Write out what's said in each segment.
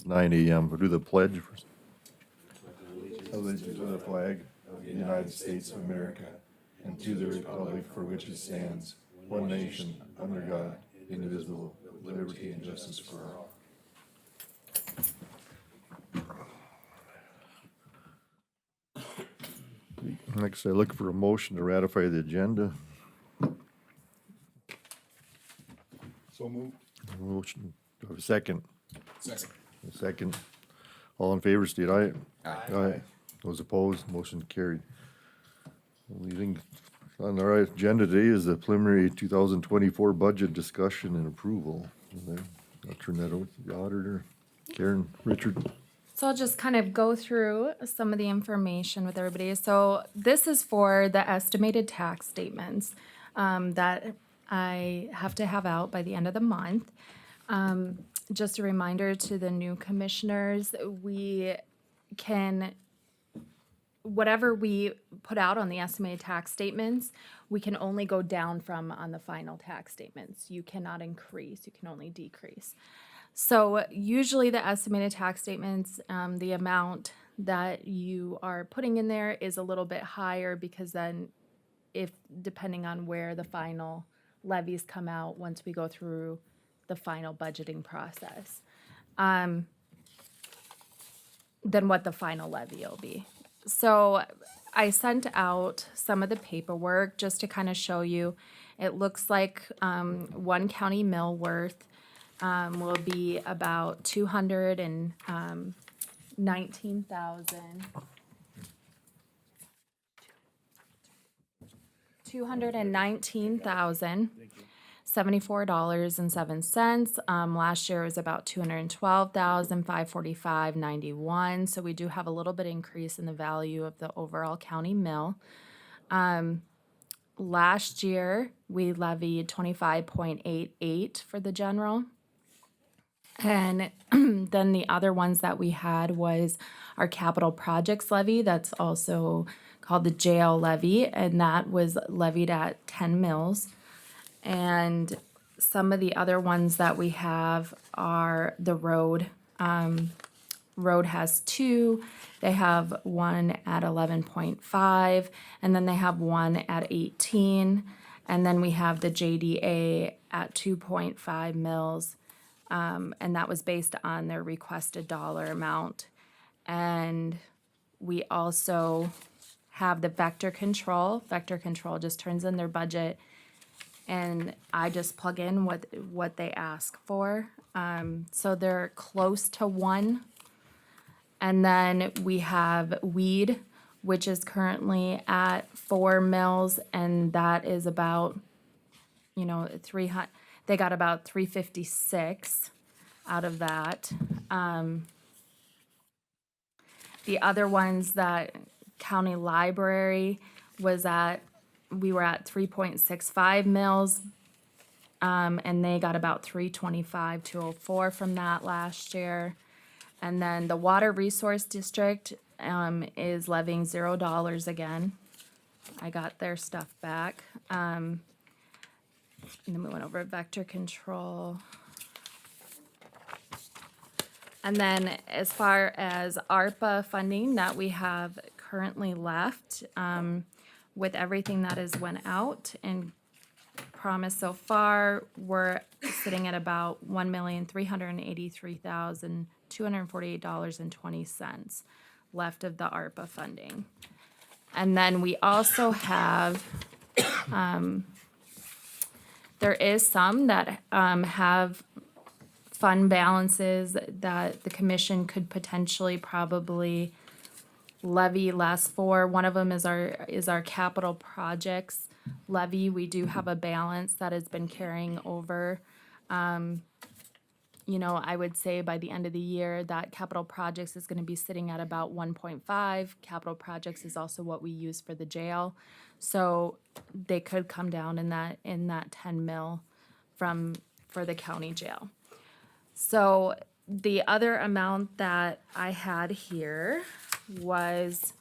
It's 9 a.m. We'll do the pledge first. Allegiance to the flag of the United States of America and to the republic for which it stands, one nation, under God, indivisible, with liberty and justice for all. Next, I look for a motion to ratify the agenda. So moved. Motion, do I have a second? Second. A second. All in favor, state aye. Aye. Aye. Those opposed, motion carried. Leading on our agenda today is the preliminary 2024 budget discussion and approval. And then I'll turn that over to the auditor, Karen Richard. So I'll just kind of go through some of the information with everybody. So this is for the estimated tax statements that I have to have out by the end of the month. Just a reminder to the new commissioners, we can, whatever we put out on the estimated tax statements, we can only go down from on the final tax statements. You cannot increase, you can only decrease. So usually the estimated tax statements, the amount that you are putting in there is a little bit higher because then depending on where the final levies come out once we go through the final budgeting process, then what the final levy will be. So I sent out some of the paperwork just to kind of show you. It looks like one county mill worth will be about 219,074.07. Last year was about 212,545.91. So we do have a little bit increase in the value of the overall county mill. Last year we levied 25.88 for the general. And then the other ones that we had was our capital projects levy. That's also called the jail levy, and that was levied at 10 mills. And some of the other ones that we have are the road. Road has two. They have one at 11.5, and then they have one at 18. And then we have the JDA at 2.5 mils. And that was based on their requested dollar amount. And we also have the vector control. Vector control just turns in their budget, and I just plug in what they ask for. So they're close to one. And then we have weed, which is currently at 4 mils, and that is about, 300. They got about 356 out of that. The other ones that county library we were at 3.65 mils, and they got about 325,204 from that last year. And then the water resource district is levying $0 again. I got their stuff back. And then we went over vector control. And then as far as ARPA funding that we have currently left, with everything that has went out and promised so far, we're sitting at about $1,383,248.20 left of the ARPA funding. And then we also have there is some that have fund balances that the commission could potentially probably levy less for. One of them is our capital projects levy. We do have a balance that has been carrying over. I would say by the end of the year that capital projects is going to be sitting at about 1.5. Capital projects is also what we use for the jail. So they could come down in that 10 mil for the county jail. So the other amount that I had here was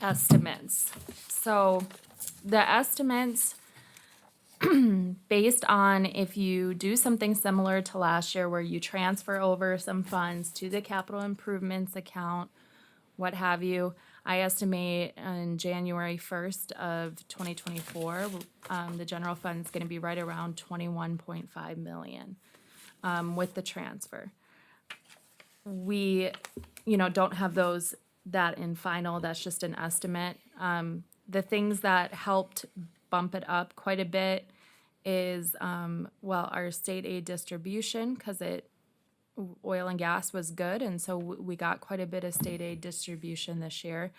estimates. So the estimates based on if you do something similar to last year where you transfer over some funds to the capital improvements account, what have you, I estimate on January 1st of 2024, the general fund is going to be right around 21.5 million with the transfer. We, don't have that in final, that's just an estimate. The things that helped bump it up quite a bit is, our state aid distribution, because oil and gas was good, and so we got quite a bit of state aid distribution this year.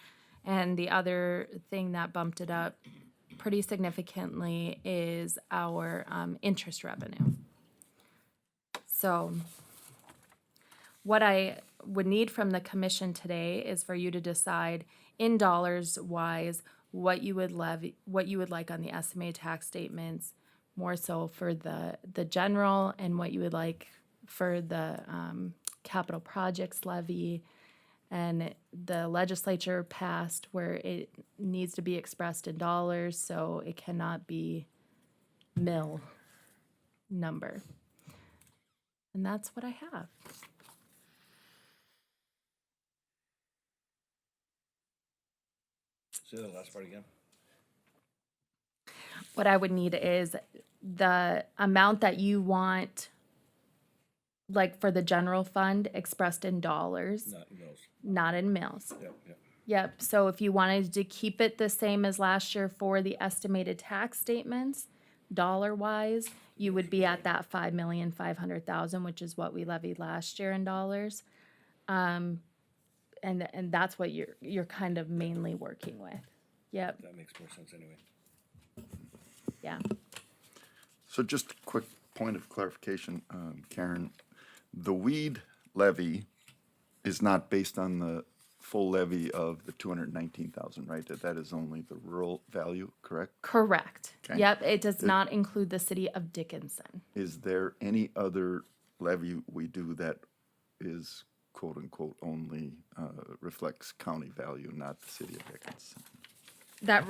And the other thing that bumped it up pretty significantly is our interest revenue. So what I would need from the commission today is for you to decide in dollars wise what you would like on the estimated tax statements, more so for the general, and what you would like for the capital projects levy. And the legislature passed where it needs to be expressed in dollars, so it cannot be mill number. And that's what I have. Say that last part again. What I would need is the amount that you want, like for the general fund, expressed in dollars, Not mills. not in mills. Yep, yep. Yep, so if you wanted to keep it the same as last year for the estimated tax statements, dollar-wise, you would be at that 5,500,000, which is what we levied last year in dollars. And that's what you're kind of mainly working with. Yep, That makes more sense anyway. yeah. So just a quick point of clarification, Karen. The weed levy is not based on the full levy of the 219,000, right? That is only the rural value, correct? Correct. Okay. Yep, it does not include the city of Dickinson. Is there any other levy we do that is quote unquote only reflects county value, not the city of Dickinson? That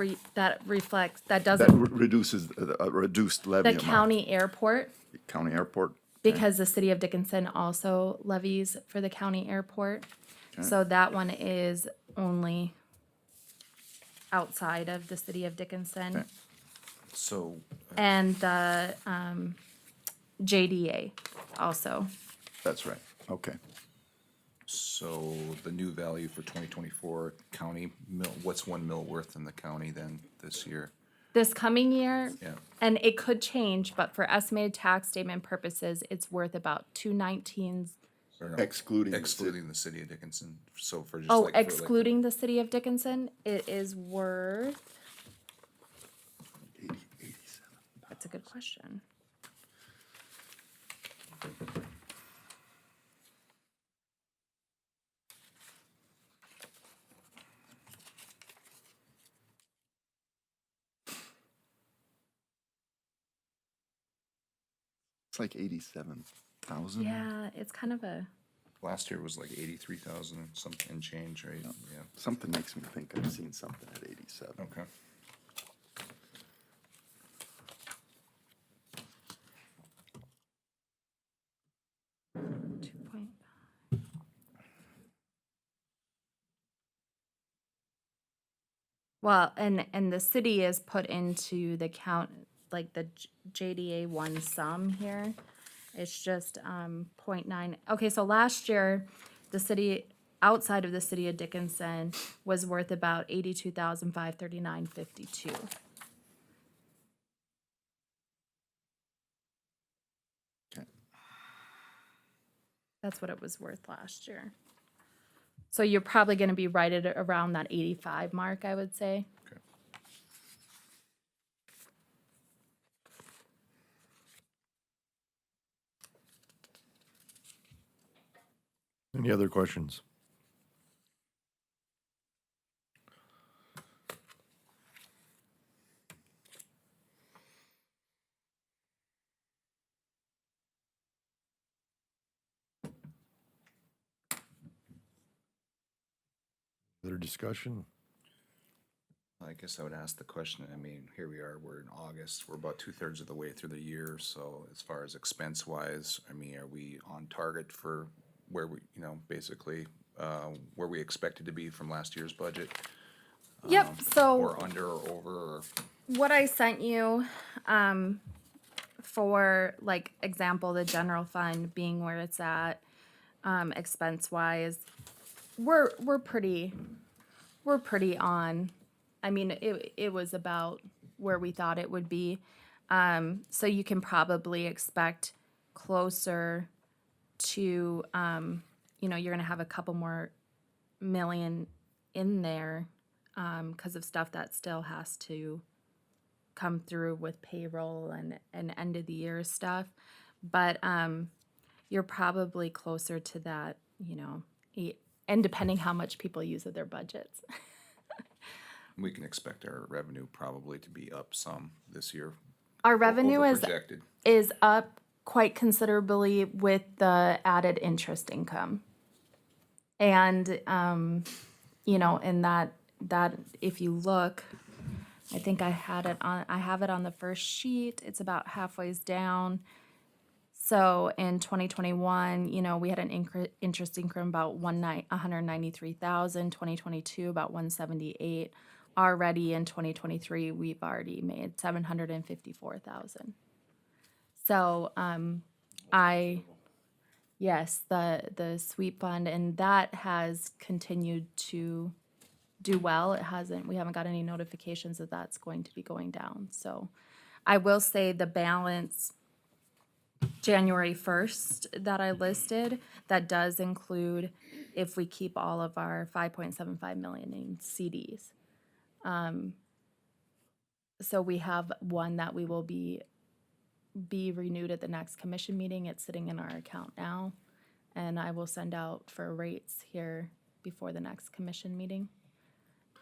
reflects, that That doesn't, reduces a reduced levy the amount. county airport, County airport. because the city of Dickinson also levies for the county airport. So that one is only outside of the city of Dickinson. Okay. So, And the JDA also. That's right. Okay. so the new value for 2024 county mill, what's 1 mil worth in the county then this year? This coming year, Yeah. and it could change, but for estimated tax statement purposes, it's worth about 219. Or no, Excluding the excluding the city of Dickinson, so for just Oh, like. for like- excluding the city of Dickinson, it is worth, 87. that's a good question. It's like 87,000. Yeah, it's kind of a, Last year was like 83,000 something and change, right? Yeah, Something makes me think I've seen something at 87. okay. well, and the city is put into the count, like the JDA one sum here. It's just 0.9. Okay, so last year, the city, outside of the city of Dickinson, was worth about 82,539.52. Okay. That's what it was worth last year. So you're probably gonna be right at around that 85 mark, I would say. Okay. Any other questions? Other discussion? I I guess I would ask the question, I mean, here we are, we're in August, we're about 2/3 of the way through the year, so as far as expense wise, I mean, are we on target for where we, you know, basically, where we expected to be from last year's budget? Yep, so. Or under or over, or, What I sent you, for like example, the general fund being where it's at, expense wise, we're pretty on. I mean, it was about where we thought it would be. So you can probably expect closer to, you're gonna have a couple more million in there, because of stuff that still has to come through with payroll and end of the year stuff. But you're probably closer to that, and depending how much people use of their budgets. we can expect our revenue probably to be up some this year. Our revenue over is projected. up quite considerably with the added interest income. And and that if you look, I think I have it on the first sheet. It's about halfway down. So in 2021, we had an interest income about 193,000. 2022 about 178. Already in 2023, we've already made 754,000. So yes, the sweep fund, and that has continued to do well. We haven't got any notifications that that's going to be going down. So I will say the balance January 1st that I listed, that does include if we keep all of our 5.75 million in CDs. So we have one that we will be renewed at the next commission meeting. It's sitting in our account now, and I will send out for rates here before the next commission meeting.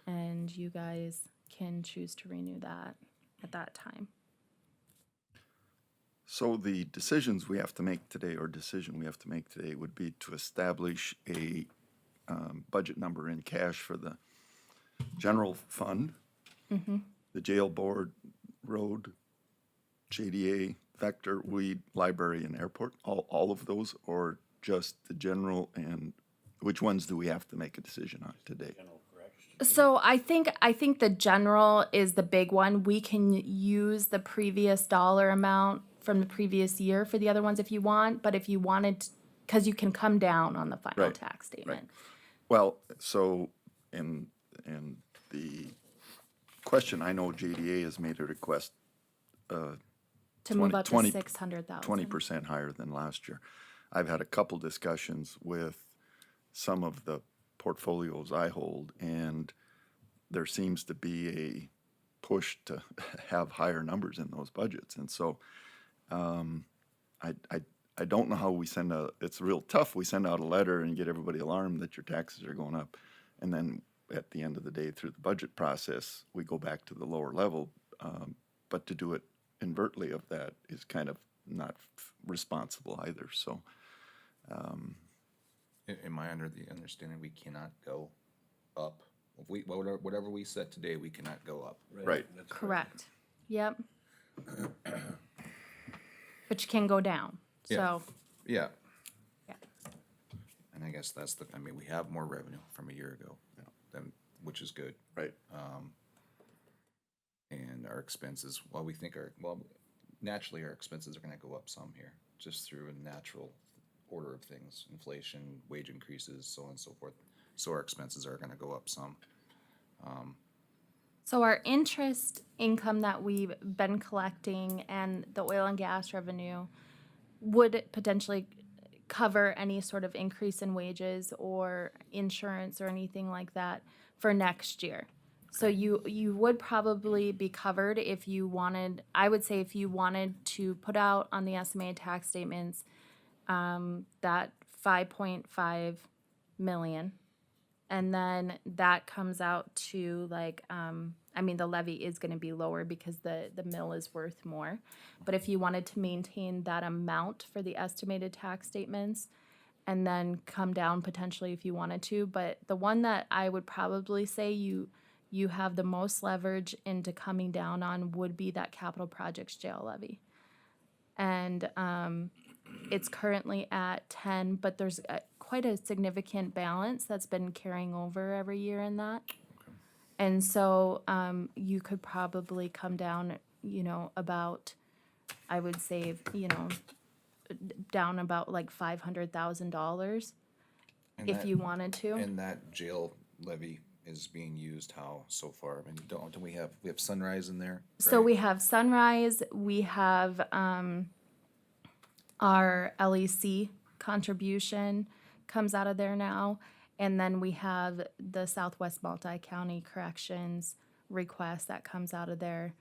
And you guys can choose to renew that at that time. So the decision we have to make today would be to establish a budget number in cash for the general fund, the jail board, road, JDA, vector, weed, library, and airport, all of those, or just the general, and which ones do we have to make a decision on today? So I think the general is the big one. We can use the previous dollar amount from the previous year for the other ones if you want, but if you wanted, because you can come down on the final Right, tax statement. Well, so in the question, I know JDA has made a request To move up to 20 600,000. 20% higher than last year. I've had a couple discussions with some of the portfolios I hold, and there seems to be a push to have higher numbers in those budgets. And so I don't know how we send out, it's real tough. We send out a letter and get everybody alarmed that your taxes are going up. And then at the end of the day, through the budget process, we go back to the lower level. But to do it overtly of that is kind of not responsible either. So Am I under the understanding we cannot go up? If we, whatever we set today, we cannot go up. Right. That's Correct. Yep. But you can go down. So, Yeah, yeah. and I guess that's we have more revenue from a year ago, which is good. right. And our expenses, naturally our expenses are gonna go up some here, just through a natural order of things, inflation, wage increases, so on and so forth. So our expenses are gonna go up some. So our interest income that we've been collecting and the oil and gas revenue would potentially cover any sort of increase in wages or insurance or anything like that for next year. So you would probably be covered if you wanted, I would say if you wanted to put out on the estimated tax statements, that 5.5 million. And then that comes out to the levy is going to be lower because the mill is worth more. But if you wanted to maintain that amount for the estimated tax statements and then come down potentially if you wanted to. But the one that I would probably say you you have the most leverage into coming down on would be that capital projects jail levy. And it's currently at 10, but there's quite a significant balance that's been carrying over every year in that. And so you could probably come down, about, I would say, down about like $500,000 And if that- you wanted to. And that jail levy is being used how so far? I mean, don't we have Sunrise in there? So right? we have Sunrise, we have our LEC contribution comes out of there now. And then we have the Southwest Multi-County Corrections request that comes out of there.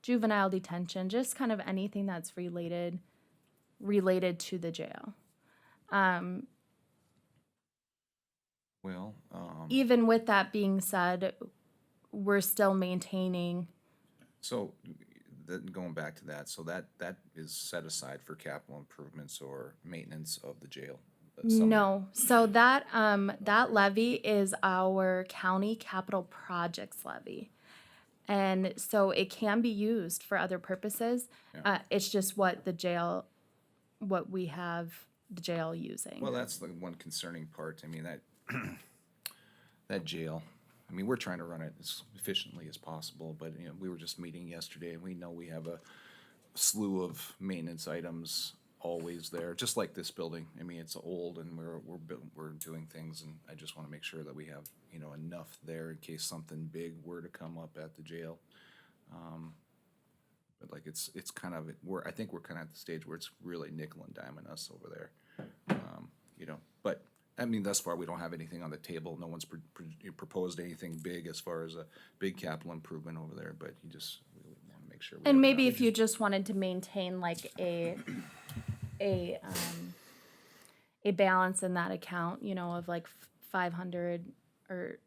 Juvenile detention, just kind of anything that's related to the jail. Well, Even with that being said, we're still maintaining. so then going back to that, so that is set aside for capital improvements or maintenance of the jail. No, so that levy is our county capital projects levy. And so it can be used for other purposes. It's just what we have the jail using. Well, that's the one concerning part. I mean, that, that jail, I mean, we're trying to run it as efficiently as possible, but, we were just meeting yesterday and we know we have a slew of maintenance items always there, just like this building. I mean, it's old and we're doing things, and I just want to make sure that we have, enough there in case something big were to come up at the jail. But like it's kind of, I think we're kind of at the stage where it's really nickel and diming us over there. But I mean, thus far, we don't have anything on the table. No one's proposed anything big as far as a big capital improvement over there, but we want to make sure. We And have maybe enough. if you just wanted to maintain like a balance in that account, of like 500 or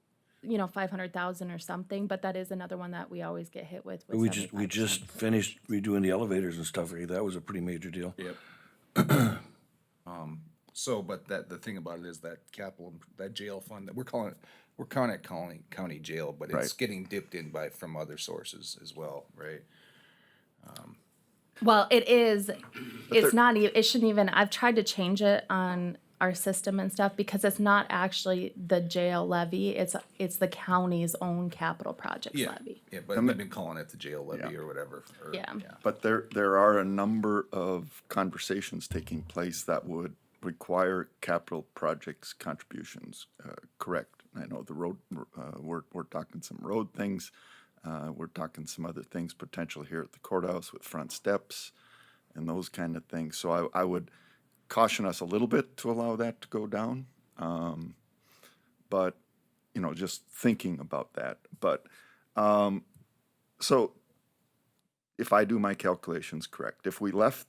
500,000 or something, but that is another one that we always get hit with We just 75%. finished redoing the elevators and stuff. That was a pretty major deal. Yep. So, but the thing about it is that that jail fund, that we're calling it county jail, but it's Right. getting dipped in from other sources as well, right? Well, it is. It's not. It shouldn't even. I've tried to change it on our system and stuff because it's not actually the jail levy. It's the county's own capital projects levy. Yeah, but they've been calling it the jail levy or whatever. Yeah. But there are a number of conversations taking place that would require capital projects contributions, correct? I know the road, we're talking some road things. We're talking some other things potential here at the courthouse with front steps and those kind of things. So I would caution us a little bit to allow that to go down. But, just thinking about that. But, so if I do my calculations correct, if we left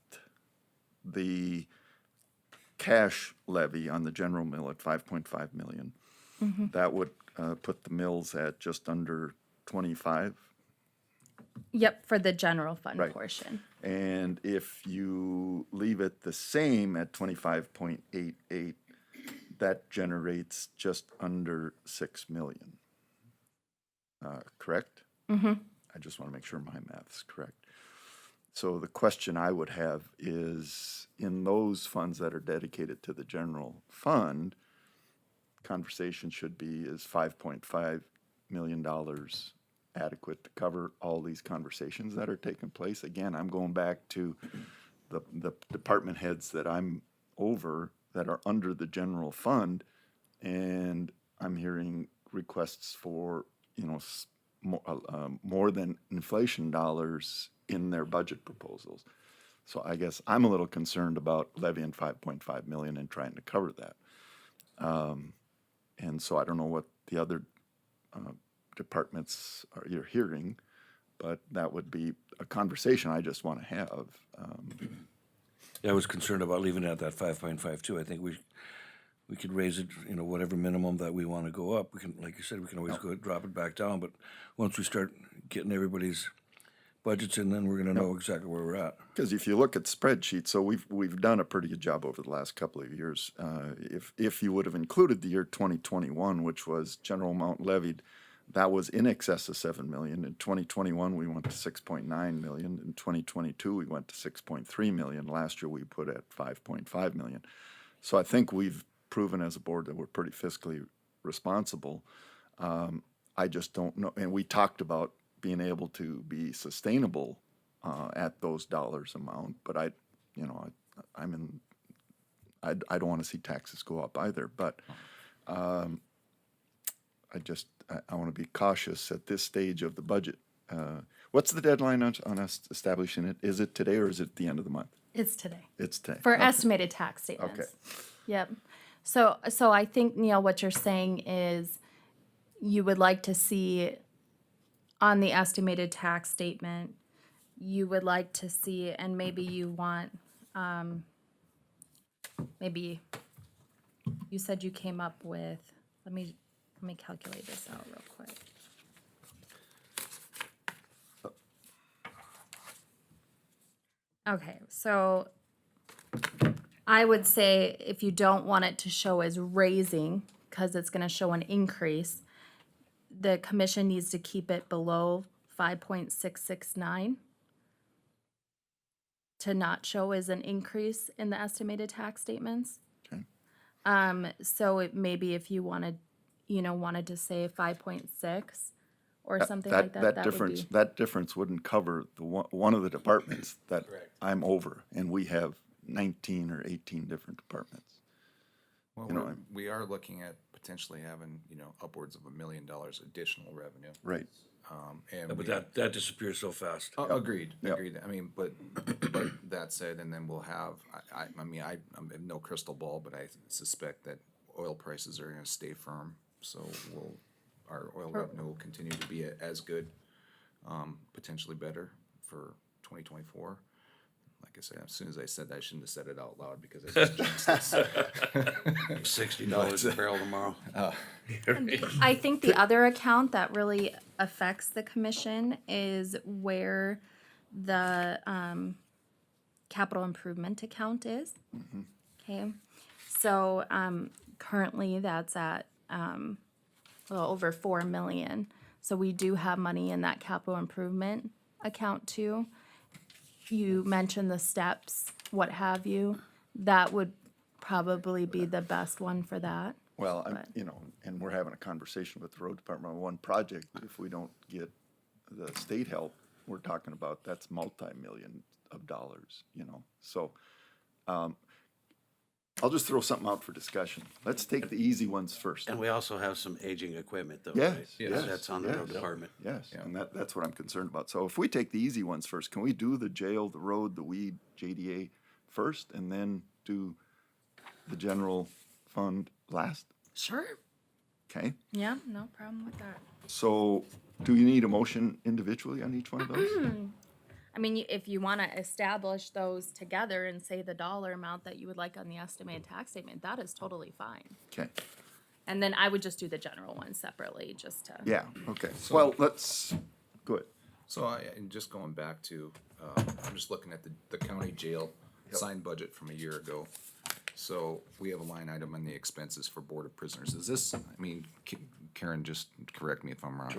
the cash levy on the general mill at 5.5 million, that would put the mills at just under 25. Yep, for the general fund Right. portion. And if you leave it the same at 25.88, that generates just under 6 million. Correct? Mm-hmm. I just want to make sure my math's correct. So the question I would have is, in those funds that are dedicated to the general fund, conversation should be, is $5.5 million adequate to cover all these conversations that are taking place? Again, I'm going back to the department heads that I'm over that are under the general fund, and I'm hearing requests for, more than inflation dollars in their budget proposals. So I guess I'm a little concerned about levying 5.5 million and trying to cover that. And so I don't know what the other departments you're hearing, but that would be a conversation I just want to have. I was concerned about leaving it at that 5.5 too. I think we could raise it, whatever minimum that we want to go up. We can, like you said, we can always drop it back down. But once we start getting everybody's budgets in, then we're going to know exactly where we're at. Because if you look at spreadsheets, so we've done a pretty good job over the last couple of years. If you would have included the year 2021, which was general amount levied that was in excess of 7 million. In 2021, we went to 6.9 million. In 2022, we went to 6.3 million. Last year, we put at 5.5 million. So I think we've proven as a board that we're pretty fiscally responsible. I just don't know, and we talked about being able to be sustainable at those dollars amount, but I don't want to see taxes go up either, but I want to be cautious at this stage of the budget. What's the deadline on us establishing it? Is it today or is it the end of the month? It's today. It's today. For Okay. estimated tax statements. Okay. Yep. So I think, Neil, what you're saying is you would like to see on the estimated tax statement, you would like to see, and maybe you want, maybe you said you came up with, let me calculate this out real quick. Okay, so I would say if you don't want it to show as raising, because it's gonna show an increase, the commission needs to keep it below 5.669 to not show as an increase in the estimated tax statements. Okay. So maybe if you wanted to say 5.6 or something That- like that, that that difference, would be. that difference wouldn't cover the one of the departments that I'm over, and we have 19 or 18 different departments. Well, You know, we are looking at potentially having, upwards of $1 million additional revenue. Right. And But we- that disappears so fast. Agreed, Yep. agreed. I mean, but that said, and then we'll have, I have no crystal ball, but I suspect that oil prices are gonna stay firm. So our oil revenue will continue to be as good, potentially better for 2024. Like I said, as soon as I said that, I shouldn't have said it out loud because I just jinxed this. $60 a barrel tomorrow. I think the other account that really affects the commission is where the capital improvement account is. Okay, so currently that's at over 4 million. So we do have money in that capital improvement account too. You mentioned the steps, what have you. That would probably be the best one for that. Well, But- and we're having a conversation with the road department on one project. If we don't get the state help, we're talking about that's multi-million of dollars, So, I'll just throw something out for discussion. Let's take the easy ones first. And we also have some aging equipment though, Yes, right? yes, That's on the road yes. department. Yes, and that's what I'm concerned about. So if we take the easy ones first, can we do the jail, the road, the weed, JDA first, and then do the general fund last? Sure. Okay, Yeah, no problem with that. so do you need a motion individually on each one of those? I mean, if you want to establish those together and say the dollar amount that you would like on the estimated tax statement, that is totally fine. Okay, And then I would just do the general one separately, just to. yeah, okay. Well, let's, good. So and just going back to, I'm just looking at the county jail signed budget from a year ago. So we have a line item on the expenses for Board of Prisoners. Is this, Karen, just correct me if I'm wrong.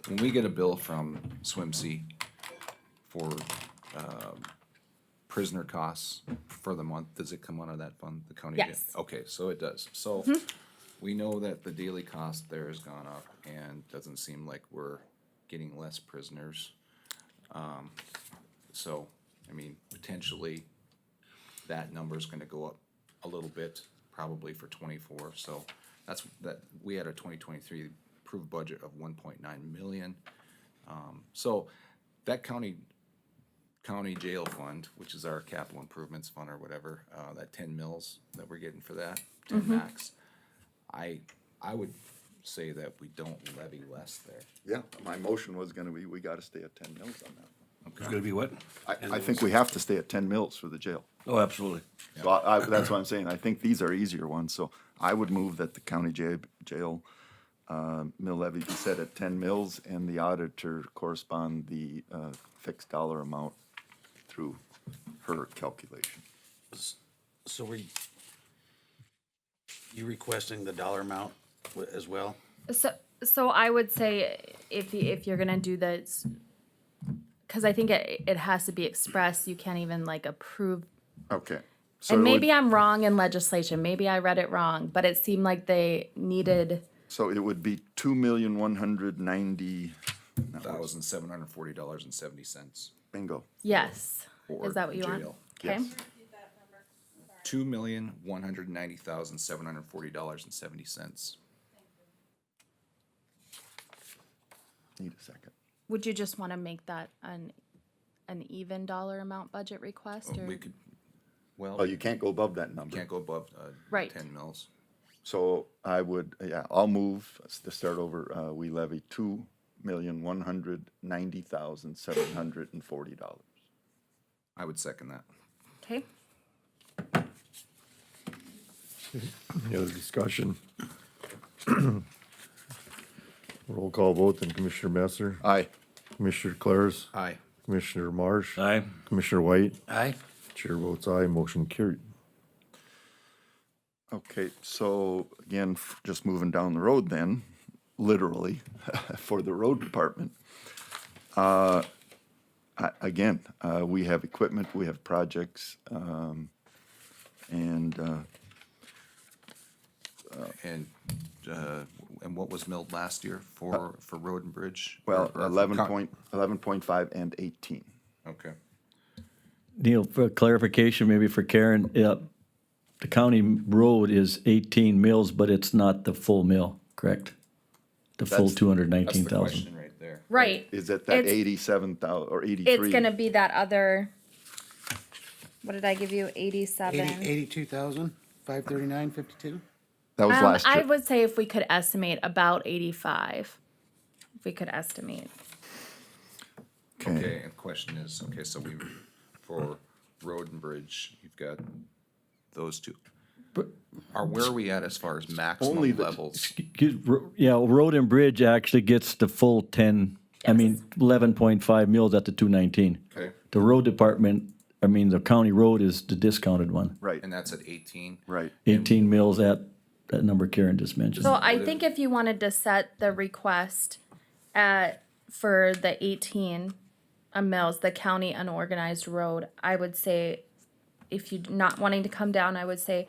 When we get a bill from SWIMC for prisoner costs for the month, does it come out of that fund, the county? Yes. Okay, so it does. So we know that the daily cost there has gone up and doesn't seem like we're getting less prisoners. So, potentially that number's gonna go up a little bit, probably for 24. So we had a 2023 approved budget of 1.9 million. So that county jail fund, which is our capital improvements fund or whatever, that 10 mils that we're getting for that, 10 max, I would say that we don't levy less there. Yeah, my motion was gonna be, we gotta stay at 10 mils on that. It's gonna be what? I think we have to stay at 10 mils for the jail. Oh, absolutely. So that's what I'm saying. I think these are easier ones, so I would move that the county jail mill levy be set at 10 mils and the auditor correspond the fixed dollar amount through her calculation. So you requesting the dollar amount as well? So I would say if you're gonna do this, because I think it has to be expressed, you can't even like approve. Okay. So And it would- maybe I'm wrong in legislation, maybe I read it wrong, but it seemed like they needed, So it would be $2,190,000, $1,740.70 bingo. yes. for Is that what you want? jail. Okay, Yes. $2,190,740.70. Need a second. would you just want to make that an even dollar amount budget request or? We could, well, Oh, you can't go above that number. can't go above, Right. 10 mils. So I would, I'll move to start over. We levy $2,190,740. I would second that. Okay, Any other discussion? Roll call vote, then Commissioner Messer, Aye. Commissioner Claris, Aye. Commissioner Marsh, Aye. Commissioner White, Aye. chair votes aye, motion carried. Okay, so again, just moving down the road then, literally, for the road department. Again, we have equipment, we have projects, and And what was milled last year for road and bridge? well, Or for 11.5 and 18. Okay. Neil, for clarification, maybe for Karen, the county road is 18 mills, but it's not the full mill, correct? The full That's- That's the 219,000. question right there. right. Is it that It's- 87,000 or 83? It's gonna be that other, what did I give you, 87? 82,539.52. That was last I year. would say if we could estimate about 85, if we could estimate. Okay, and the question is, okay, so for road and bridge, you've got those two. Where are we at as far as Only maximum the- levels? Yeah, road and bridge actually gets the full 10, I mean, 11.5 mills at the 219. Okay, The road department, I mean, the county road is the discounted one. Right, and that's at 18? right. 18 mills at that number Karen just mentioned. So I think if you wanted to set the request for the 18 mills, the county unorganized road, I would say, if you're not wanting to come down, I would say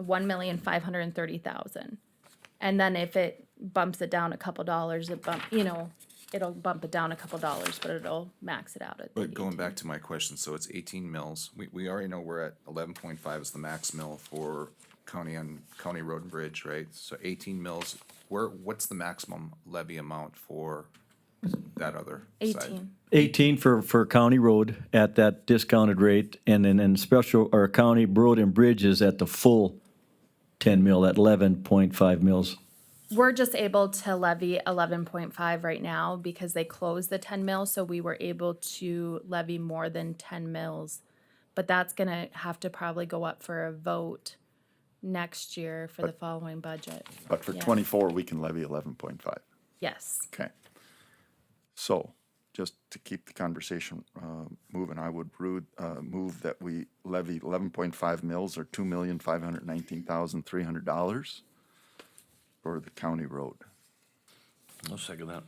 1,530,000. And then if it bumps it down a couple dollars, it'll bump it down a couple dollars, but it'll max it out at. But going back to my question, so it's 18 mills. We already know we're at 11.5 is the max mill for county road and bridge, right? So 18 mills, what's the maximum levy amount for that other side? 18. 18 for county road at that discounted rate, and then in special, or county road and bridges at the full 10 mil, at 11.5 mils. We're just able to levy 11.5 right now because they closed the 10 mils, so we were able to levy more than 10 mils. But that's gonna have to probably go up for a vote next year for the following budget. But for Yeah. 24, we can levy 11.5. Yes. Okay. So, just to keep the conversation moving, I would move that we levy 11.5 mills or $2,519,300 for the county road. I'll second that.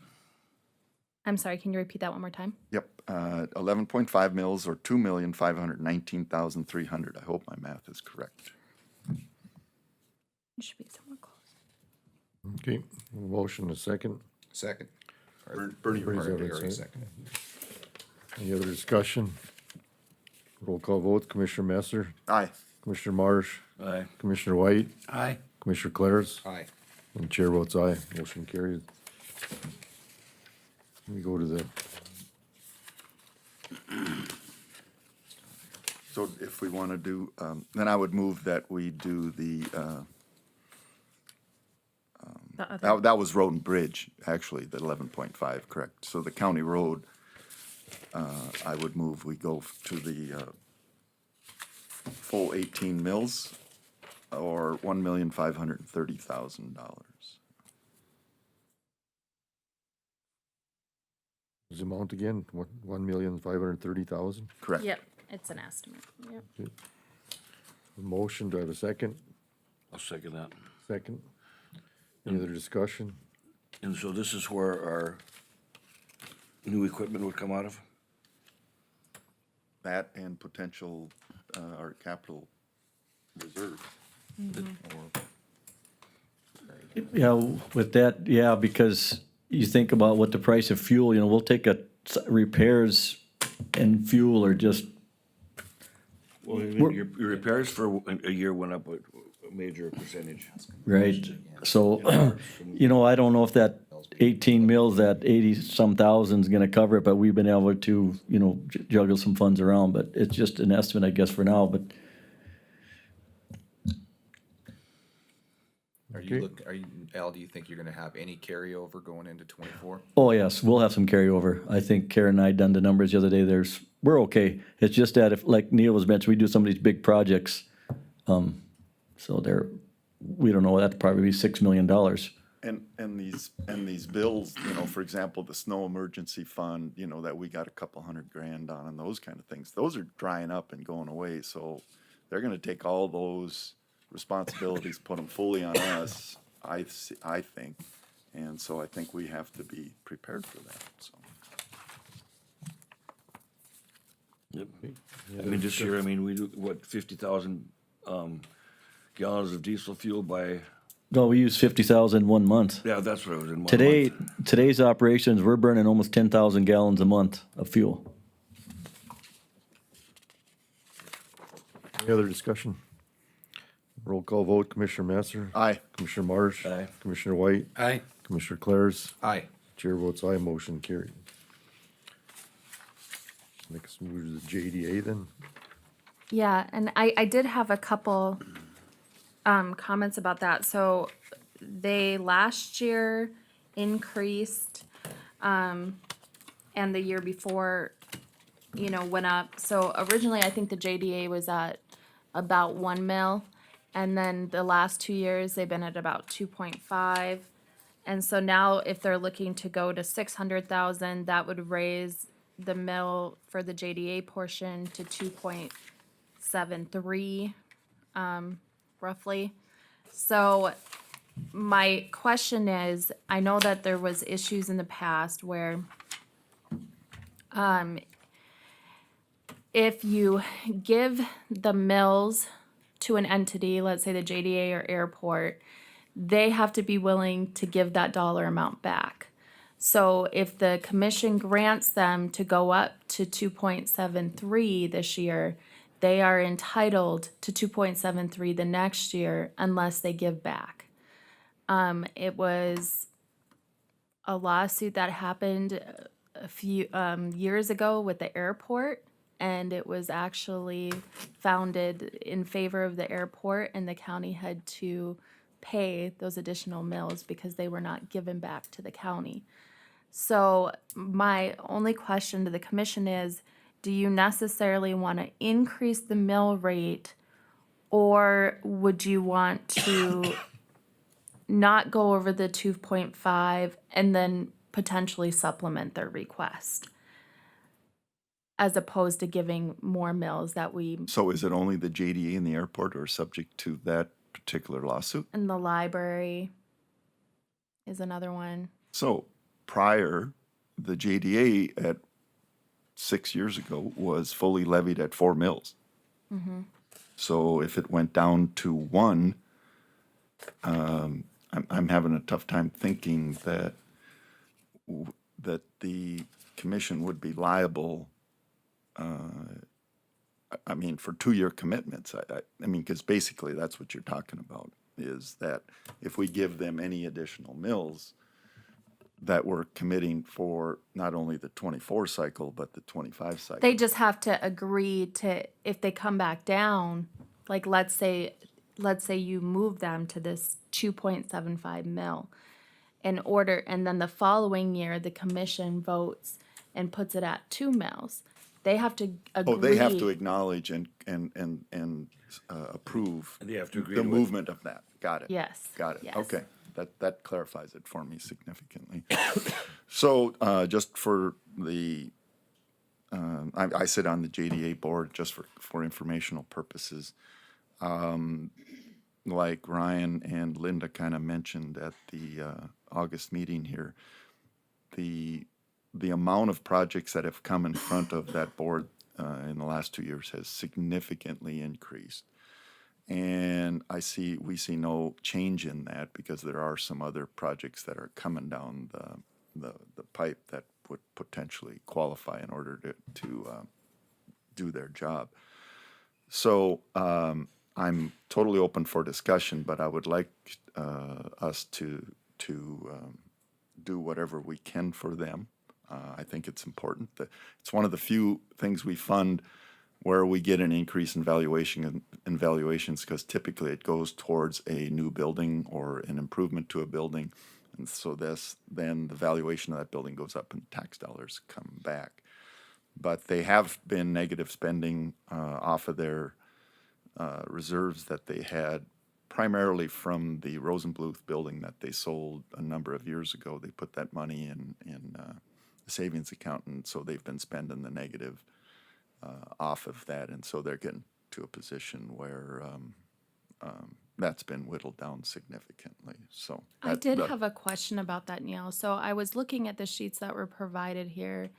I'm sorry, can you repeat that one more time? Yep, 11.5 mills or $2,519,300. I hope my math is correct. It should be somewhere close. Okay, motion a second. Second. Bernie, Bernie's Already already said. seconded. Any other discussion? Roll call vote, Commissioner Messer, aye. Commissioner Marsh, Aye. Commissioner White, Aye. Commissioner Claris, Aye. and chair votes aye, motion carried. We go to the, So if we want to do, then I would move that we do the, The other, that was road and bridge, actually, the 11.5, correct. So the county road, I would move, we go to the full 18 mills or $1,530,000. is the amount again, 1,530,000? Correct. yep, it's an estimate, yep. Motion, do I have a second? I'll second that. Second. Any other discussion? And so this is where our new equipment would come out of? That and potential, our capital reserve. Yeah, with that, yeah, because you think about what the price of fuel, we'll take repairs and fuel are just, Well, your repairs for a year went up a major percentage. right? So, I don't know if that 18 mils, that 80-some thousand is gonna cover it, but we've been able to, juggle some funds around, but it's just an estimate, I guess, for now, but Al, do you think you're gonna have any carryover going into 24? oh, yes, we'll have some carryover. I think Karen and I done the numbers the other day, we're okay. It's just that if, like Neil was mentioning, we do some of these big projects, so we don't know, that'd probably be $6 million. And these bills, for example, the snow emergency fund, that we got a couple $100,000 on and those kind of things, those are drying up and going away. So they're gonna take all those responsibilities, put them fully on us, I think. And so I think we have to be prepared for that, so. Yep. I mean, this year, we do, 50,000 gallons of diesel fuel by, No, we use 50,000 1 month. yeah, that's what it was in 1 month. Today's operations, we're burning almost 10,000 gallons a month of fuel. Any other discussion? Roll call vote, Commissioner Masser. Aye. Commissioner Marsh. Aye. Commissioner White. Aye. Commissioner Claris. Aye. Chair votes aye, motion carried. Next, move to the JDA then. Yeah, and I did have a couple comments about that. So they last year increased, and the year before, went up. So originally, I think the JDA was at about 1 mil, and then the last 2 years they've been at about 2.5. And so now, if they're looking to go to 600,000, that would raise the mill for the JDA portion to 2.73, roughly. So my question is, I know that there was issues in the past where, if you give the mills to an entity, let's say the JDA or airport, they have to be willing to give that dollar amount back. So if the commission grants them to go up to 2.73 this year, they are entitled to 2.73 the next year unless they give back. It was a lawsuit that happened a few years ago with the airport, and it was actually founded in favor of the airport, and the county had to pay those additional mills because they were not given back to the county. So my only question to the commission is, do you necessarily want to increase the mill rate, or would you want to not go over the 2.5 and then potentially supplement their request, as opposed to giving more mills that we, So is it only the JDA and the airport are subject to that particular lawsuit? and the library is another one. So prior, the JDA at 6 years ago was fully levied at 4 mills. So if it went down to 1, I'm having a tough time thinking that that the commission would be liable. For 2-year commitments. Because basically that's what you're talking about, is that if we give them any additional mills, that we're committing for not only the 24 cycle, but the 25 cycle. They just have to agree to, if they come back down, like let's say you move them to this 2.75 mil in order, and then the following year, the commission votes and puts it at 2 mils. They have to agree. Oh, they have to acknowledge and approve They have to agree the to it. movement of that. Got it. Yes. Got it. Yes. Okay. That clarifies it for me significantly. So just for the, I sit on the JDA board just for informational purposes. like Ryan and Linda kind of mentioned at the August meeting here, the amount of projects that have come in front of that board in the last 2 years has significantly increased. And we see no change in that because there are some other projects that are coming down the pipe that would potentially qualify in order to do their job. So I'm totally open for discussion, but I would like us to do whatever we can for them. I think it's important that it's one of the few things we fund where we get an increase in valuations because typically it goes towards a new building or an improvement to a building. And so then the valuation of that building goes up and tax dollars come back. But they have been negative spending off of their reserves that they had, primarily from the Rosenbluth building that they sold a number of years ago. They put that money in the savings account, and so they've been spending the negative off of that, and so they're getting to a position where that's been whittled down significantly. So I did have a question about that, Neil. So I was looking at the sheets that were provided here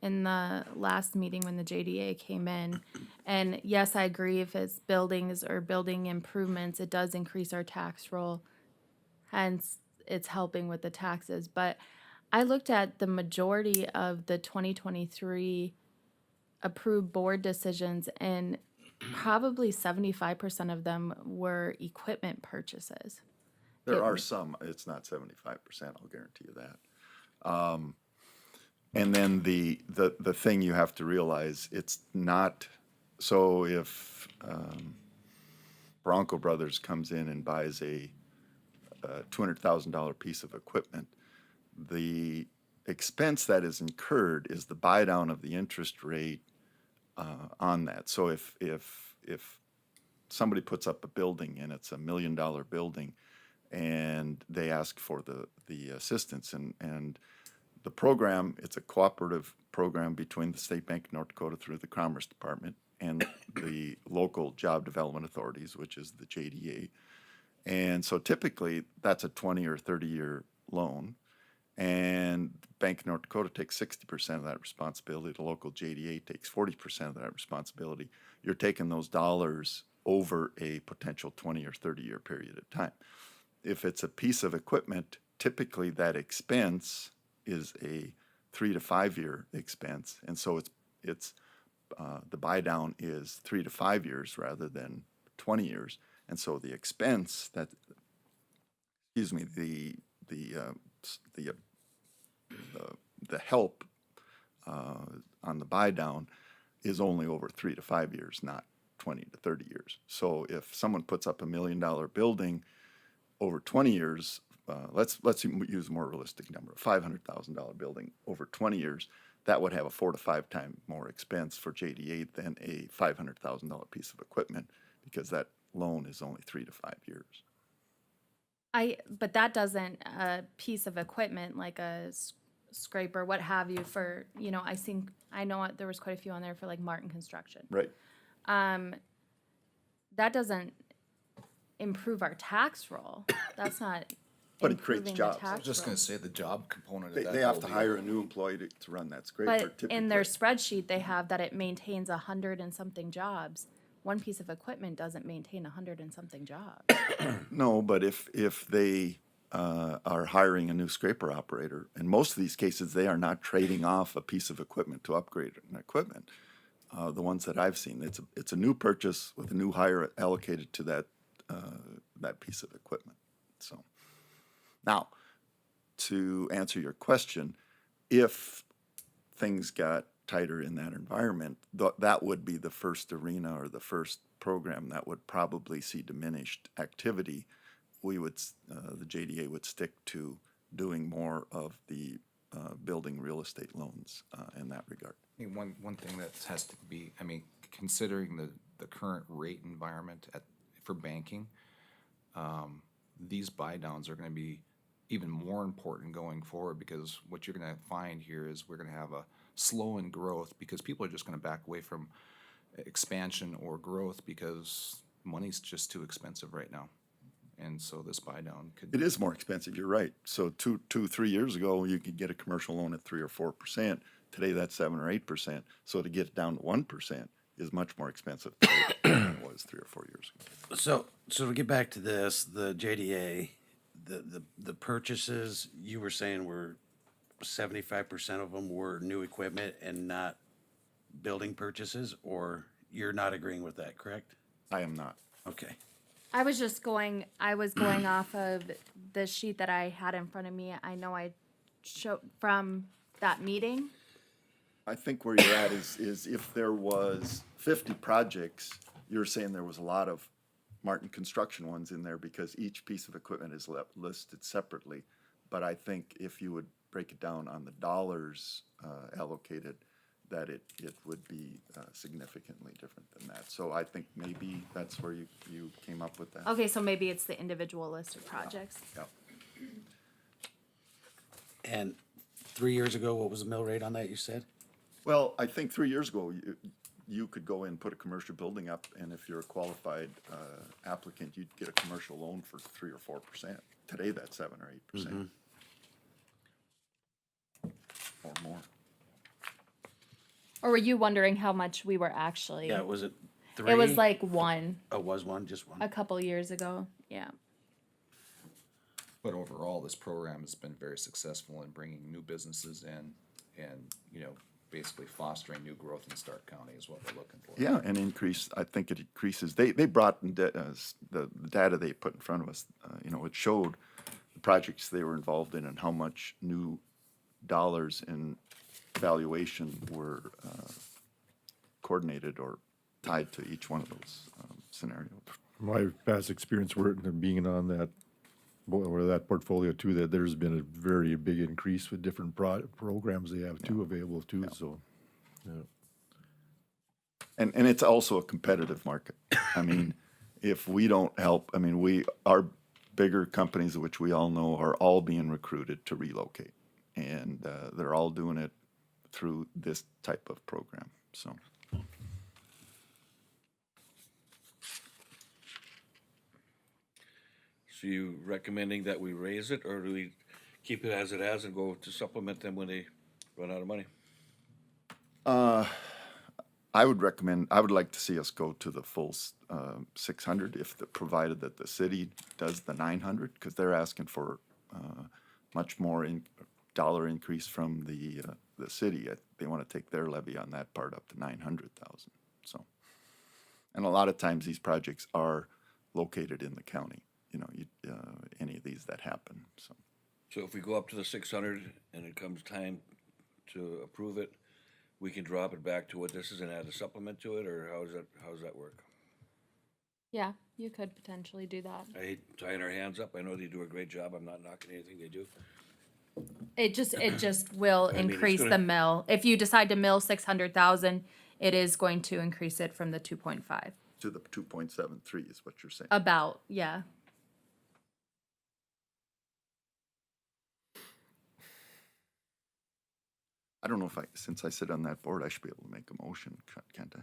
in the last meeting when the JDA came in. And yes, I agree, if it's buildings or building improvements, it does increase our tax roll. Hence, it's helping with the taxes. But I looked at the majority of the 2023 approved board decisions, and probably 75% of them were equipment purchases. there are some, it's not 75%, I'll guarantee you that. And then the thing you have to realize, it's not, so if Bronco Brothers comes in and buys a $200,000 piece of equipment, the expense that is incurred is the buy down of the interest rate on that. So if somebody puts up a building and it's $1 million building and they ask for the assistance and the program, it's a cooperative program between the State Bank of North Dakota through the Commerce Department and the local job development authorities, which is the JDA. And so typically that's a 20 or 30-year loan. And Bank of North Dakota takes 60% of that responsibility. The local JDA takes 40% of that responsibility. You're taking those dollars over a potential 20 or 30-year period of time. If it's a piece of equipment, typically that expense is a 3 to 5 year expense, and so it's the buy down is 3 to 5 years rather than 20 years, and so the expense that, excuse me, the help on the buy down is only over 3 to 5 years, not 20 to 30 years. So if someone puts up $1 million building over 20 years, let's use a more realistic number, a $500,000 building over 20 years, that would have a 4 to 5 times more expense for JDA than a $500,000 piece of equipment, because that loan is only 3 to 5 years. But that doesn't, a piece of equipment like a scraper, what have you, for, I know there was quite a few on there for like Martin Construction. Right. That doesn't improve our tax roll. That's not But it creates improving the jobs. tax I was just roll. gonna say the job component of that. They have whole to deal. hire a new employee to run that scraper But typically. in their spreadsheet, they have that it maintains 100 and something jobs. One piece of equipment doesn't maintain 100 and something jobs. No, but if they are hiring a new scraper operator, in most of these cases, they are not trading off a piece of equipment to upgrade an equipment. The ones that I've seen, it's a new purchase with a new hire allocated to that piece of equipment. So now, to answer your question, if things got tighter in that environment, that would be the first arena or the first program that would probably see diminished activity. We would, the JDA would stick to doing more of the building real estate loans in that regard. I mean, one thing that has to be, considering the current rate environment for banking, these buy downs are gonna be even more important going forward, because what you're gonna find here is we're gonna have a slow in growth because people are just gonna back away from expansion or growth because money's just too expensive right now. And so this buy down could. It is more expensive, you're right. So 3 years ago, you could get a commercial loan at 3 or 4%. Today, that's 7 or 8%. So to get it down to 1% is much more expensive today than it was 3 or 4 years ago. So to get back to this, the JDA, the purchases, you were saying were 75% of them were new equipment and not building purchases, or you're not agreeing with that, correct? I am not. Okay. I was going off of the sheet that I had in front of me. I know I showed from that meeting. I think where you're at is if there was 50 projects, you're saying there was a lot of Martin Construction ones in there because each piece of equipment is listed separately. But I think if you would break it down on the dollars allocated, that it would be significantly different than that. So I think maybe that's where you came up with that. Okay, so maybe it's the individual list of projects. Yep. And 3 years ago, what was the mill rate on that, you said? Well, I think 3 years ago, you could go in and put a commercial building up, and if you're a qualified applicant, you'd get a commercial loan for 3 or 4%. Today, that's 7 or 8%. Or more. Or were you wondering how much we were actually? Yeah, was it 3? It was like one Oh, was one, just one? a couple years ago. Yeah. But overall, this program has been very successful in bringing new businesses in and, basically fostering new growth in Stark County is what we're looking for. Yeah, and I think it increases. They brought in the data they put in front of us, it showed the projects they were involved in and how much new dollars in valuation were coordinated or tied to each one of those scenarios. My past experience being on that, or that portfolio too, that there's been a very big increase with different programs they have too available too, so. Yeah. And it's also a competitive market. I mean, if we don't help, our bigger companies, which we all know, are all being recruited to relocate. And they're all doing it through this type of program, so. So you recommending that we raise it, or do we keep it as it is and go to supplement them when they run out of money? I would like to see us go to the full 600 provided that the city does the 900, because they're asking for much more dollar increase from the city. They want to take their levy on that part up to 900,000. So, and a lot of times these projects are located in the county. Any of these that happen. So if we go up to the 600 and it comes time to approve it, we can drop it back to what this is and add a supplement to it, or how does that work? Yeah, you could potentially do that. I hate tying our hands up. I know they do a great job. I'm not knocking anything they do. It just will mean, it's increase gonna- the mill. If you decide to mill 600,000, it is going to increase it from the 2.5. To the 2.73 is what you're saying. About, yeah. I don't know if since I sit on that board, I should be able to make a motion, can't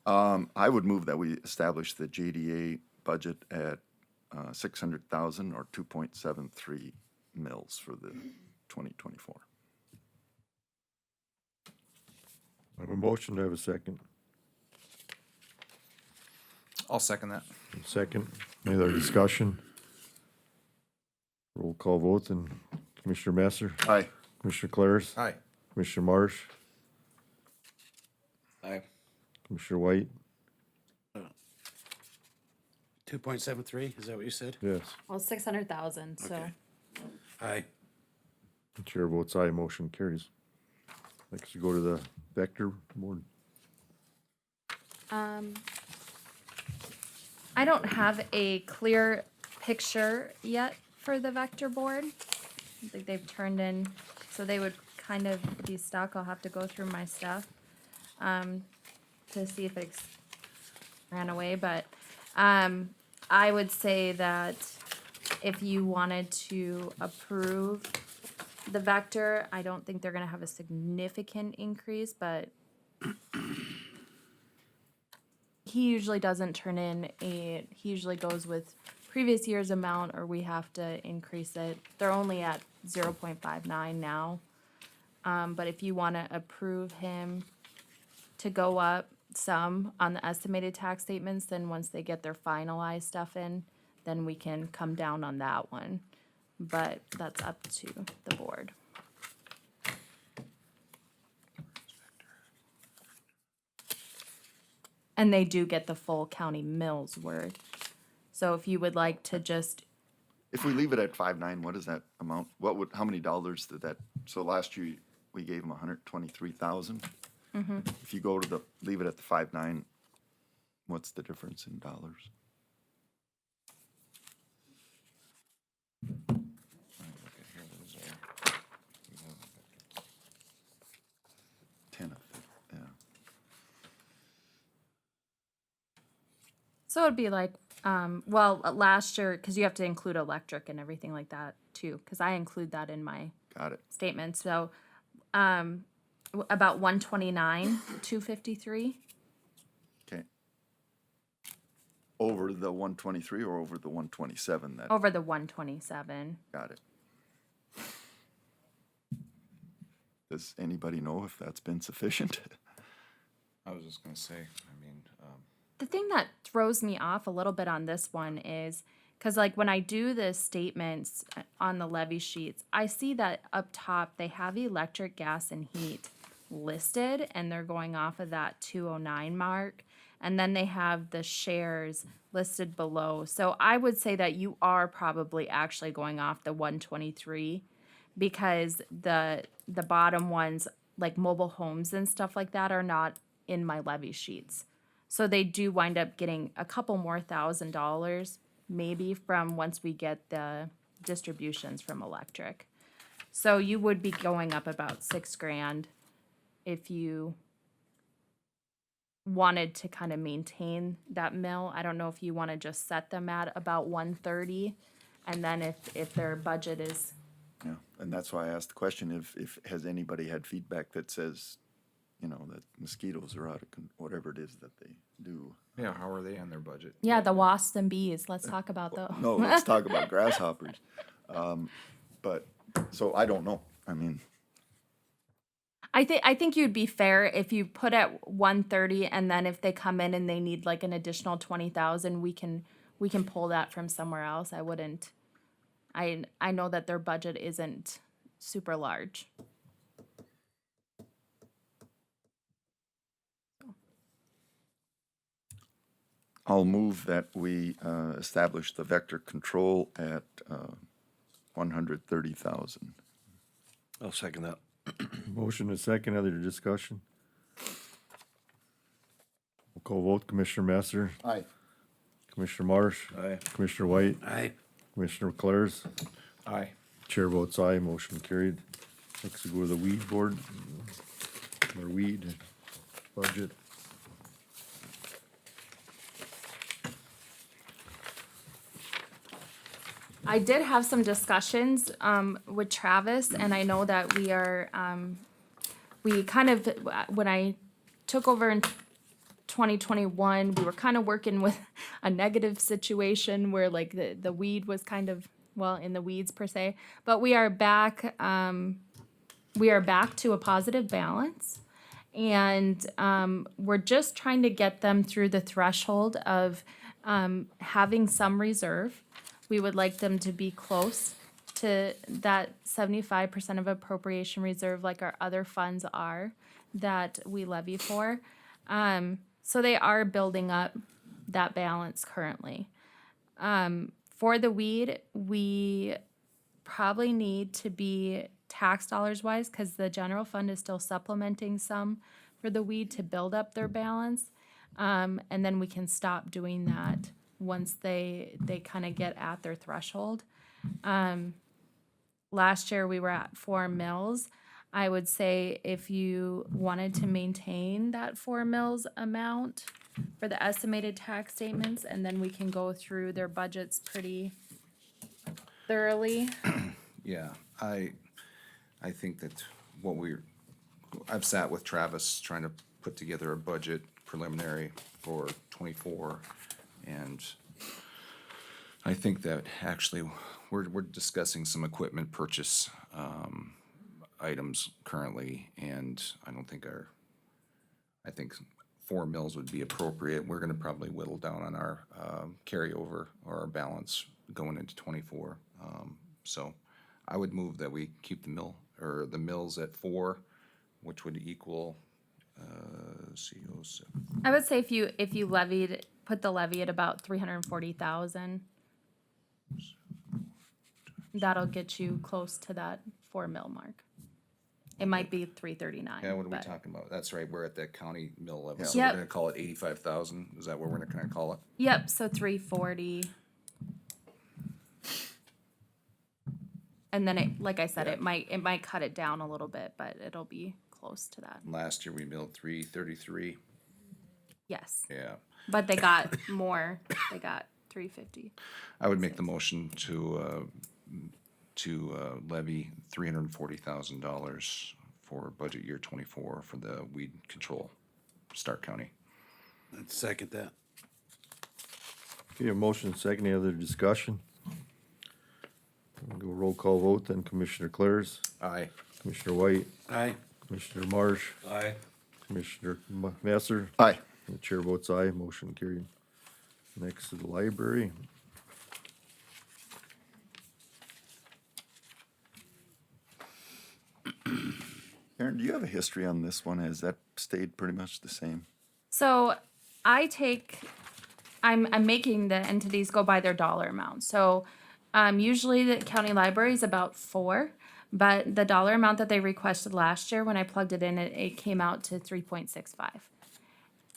I? I would move that we establish the JDA budget at 600,000 or 2.73 mils for the 2024. I have a motion, to have a second. I'll second that. Second, any other discussion? Roll call vote, and Commissioner Masser, Aye. Commissioner Claris, Aye. Commissioner Marsh, Aye. Commissioner White, 2.73, is that what you said? yes. Well, 600,000, so. Okay. Aye. Chair votes aye, motion carries. Next, we go to the Vector Board. I don't have a clear picture yet for the vector board. I think they've turned in, so they would kind of be stuck. I'll have to go through my stuff to see if it ran away. But I would say that if you wanted to approve the vector, I don't think they're gonna have a significant increase, but he usually doesn't turn in he usually goes with previous year's amount or we have to increase it. They're only at 0.59 now. But if you want to approve him to go up some on the estimated tax statements, then once they get their finalized stuff in, then we can come down on that one. But that's up to the board. And they do get the full county mills word. So if you would like to just, If we leave it at 5.9, what is that amount? How many dollars did that, so last year we gave them 123,000? If you go to leave it at the 5.9, what's the difference in dollars? Ten of it, yeah. so it'd be like, well, last year, because you have to include electric and everything like that too, because I include that in my Got it. statement. So, about 129, 253. Okay. Over the 123 or over the 127 that, Over the 127. got it. Does anybody know if that's been sufficient? I was just gonna say, I mean, The thing that throws me off a little bit on this one is because, like, when I do the statements on the levy sheets, I see that up top they have electric, gas, and heat listed, and they're going off of that 209 mark. And then they have the shares listed below. So I would say that you are probably actually going off the 123 because the bottom ones, like mobile homes and stuff like that, are not in my levy sheets. So they do wind up getting a couple more $1,000 maybe from once we get the distributions from electric. So you would be going up about $6,000 if you wanted to kind of maintain that mill. I don't know if you want to just set them at about 130, and then if their budget is, Yeah, and that's why I asked the question, if, has anybody had feedback that says, you know, that mosquitoes are out of, whatever it is that they do. yeah, how are they on their budget? yeah, the wasps and bees. Let's talk about those. No, let's talk about grasshoppers. But, so I don't know, I mean, I think you'd be fair if you put at 130, and then if they come in and they need like an additional 20,000, we can pull that from somewhere else. I wouldn't. I know that their budget isn't super large. I'll move that we establish the vector control at 130,000. I'll second that. Motion and second, other discussion? We'll call vote, Commissioner Masser, Aye. Commissioner Marsh, Aye. Commissioner White, Aye. Commissioner Clares. Aye. Chair votes aye, motion carried. Next we go to the weed board, their weed budget. I did have some discussions with Travis, and I know that we are, we kind of, when I took over in 2021, we were kind of working with a negative situation where like the weed was kind of, well, in the weeds per se, but we are back to a positive balance. And we're just trying to get them through the threshold of having some reserve. We would like them to be close to that 75% of appropriation reserve like our other funds are that we levy for. So they are building up that balance currently. For the weed, we probably need to be tax dollars wise because the general fund is still supplementing some for the weed to build up their balance. And then we can stop doing that once they kind of get at their threshold. Last year we were at 4 mills. I would say if you wanted to maintain that 4 mills amount for the estimated tax statements, and then we can go through their budgets pretty thoroughly. Yeah, I think that I've sat with Travis trying to put together a budget preliminary for '24, and I think that actually, we're discussing some equipment purchase, items currently, and I don't think I think 4 mills would be appropriate. We're gonna probably whittle down on our, carryover or our balance going into 24. So I would move that we keep the mills at 4, which would equal, CO7. I would say if you put the levy at about 340,000, that'll get you close to that 4 mil mark. It might be 339. Yeah, what are we but- talking about? That's right, we're at that county mill level, so Yep. we're gonna call it 85,000, is that what we're gonna call it? Yep, so 340. And then it, like I said, it might cut it down a little bit, but it'll be close to that. Last year we milled 333, Yes. yeah. But they got more. They got 350. I would make the motion to levy $340,000 for budget year 24 for the weed control, Stark County. I'd second that. Okay, a motion second, any other discussion? We'll go roll call vote, then Commissioner Clares, Aye. Commissioner White, Aye. Commissioner Marsh, Aye. Commissioner Masser, Aye. and the chair votes aye, motion carried. Next to the library. Karen, do you have a history on this one? Has that stayed pretty much the same? So I'm making the entities go by their dollar amount. So usually the county library is about 4, but the dollar amount that they requested last year, when I plugged it in, it came out to 3.65.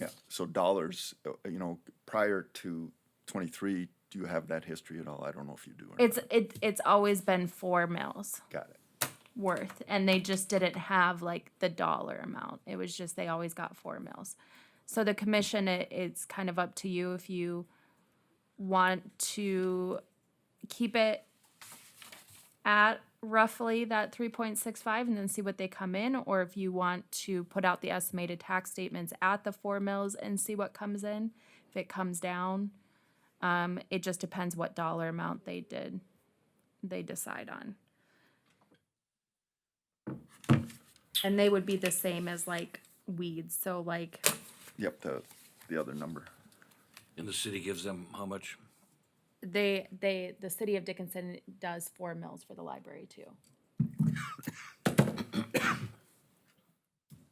Yeah, so dollars, prior to 23, do you have that history at all? I don't know if you do or not. It's always been 4 mils Got it. worth, and they just didn't have like the dollar amount. It was just they always got 4 mils. So the commission, it's kind of up to you if you want to keep it at roughly that 3.65 and then see what they come in, or if you want to put out the estimated tax statements at the 4 mils and see what comes in. If it comes down, it just depends what dollar amount they decide on. And they would be the same as like weeds, so like Yep, the other number. And the city gives them how much? the city of Dickinson does 4 mils for the library too.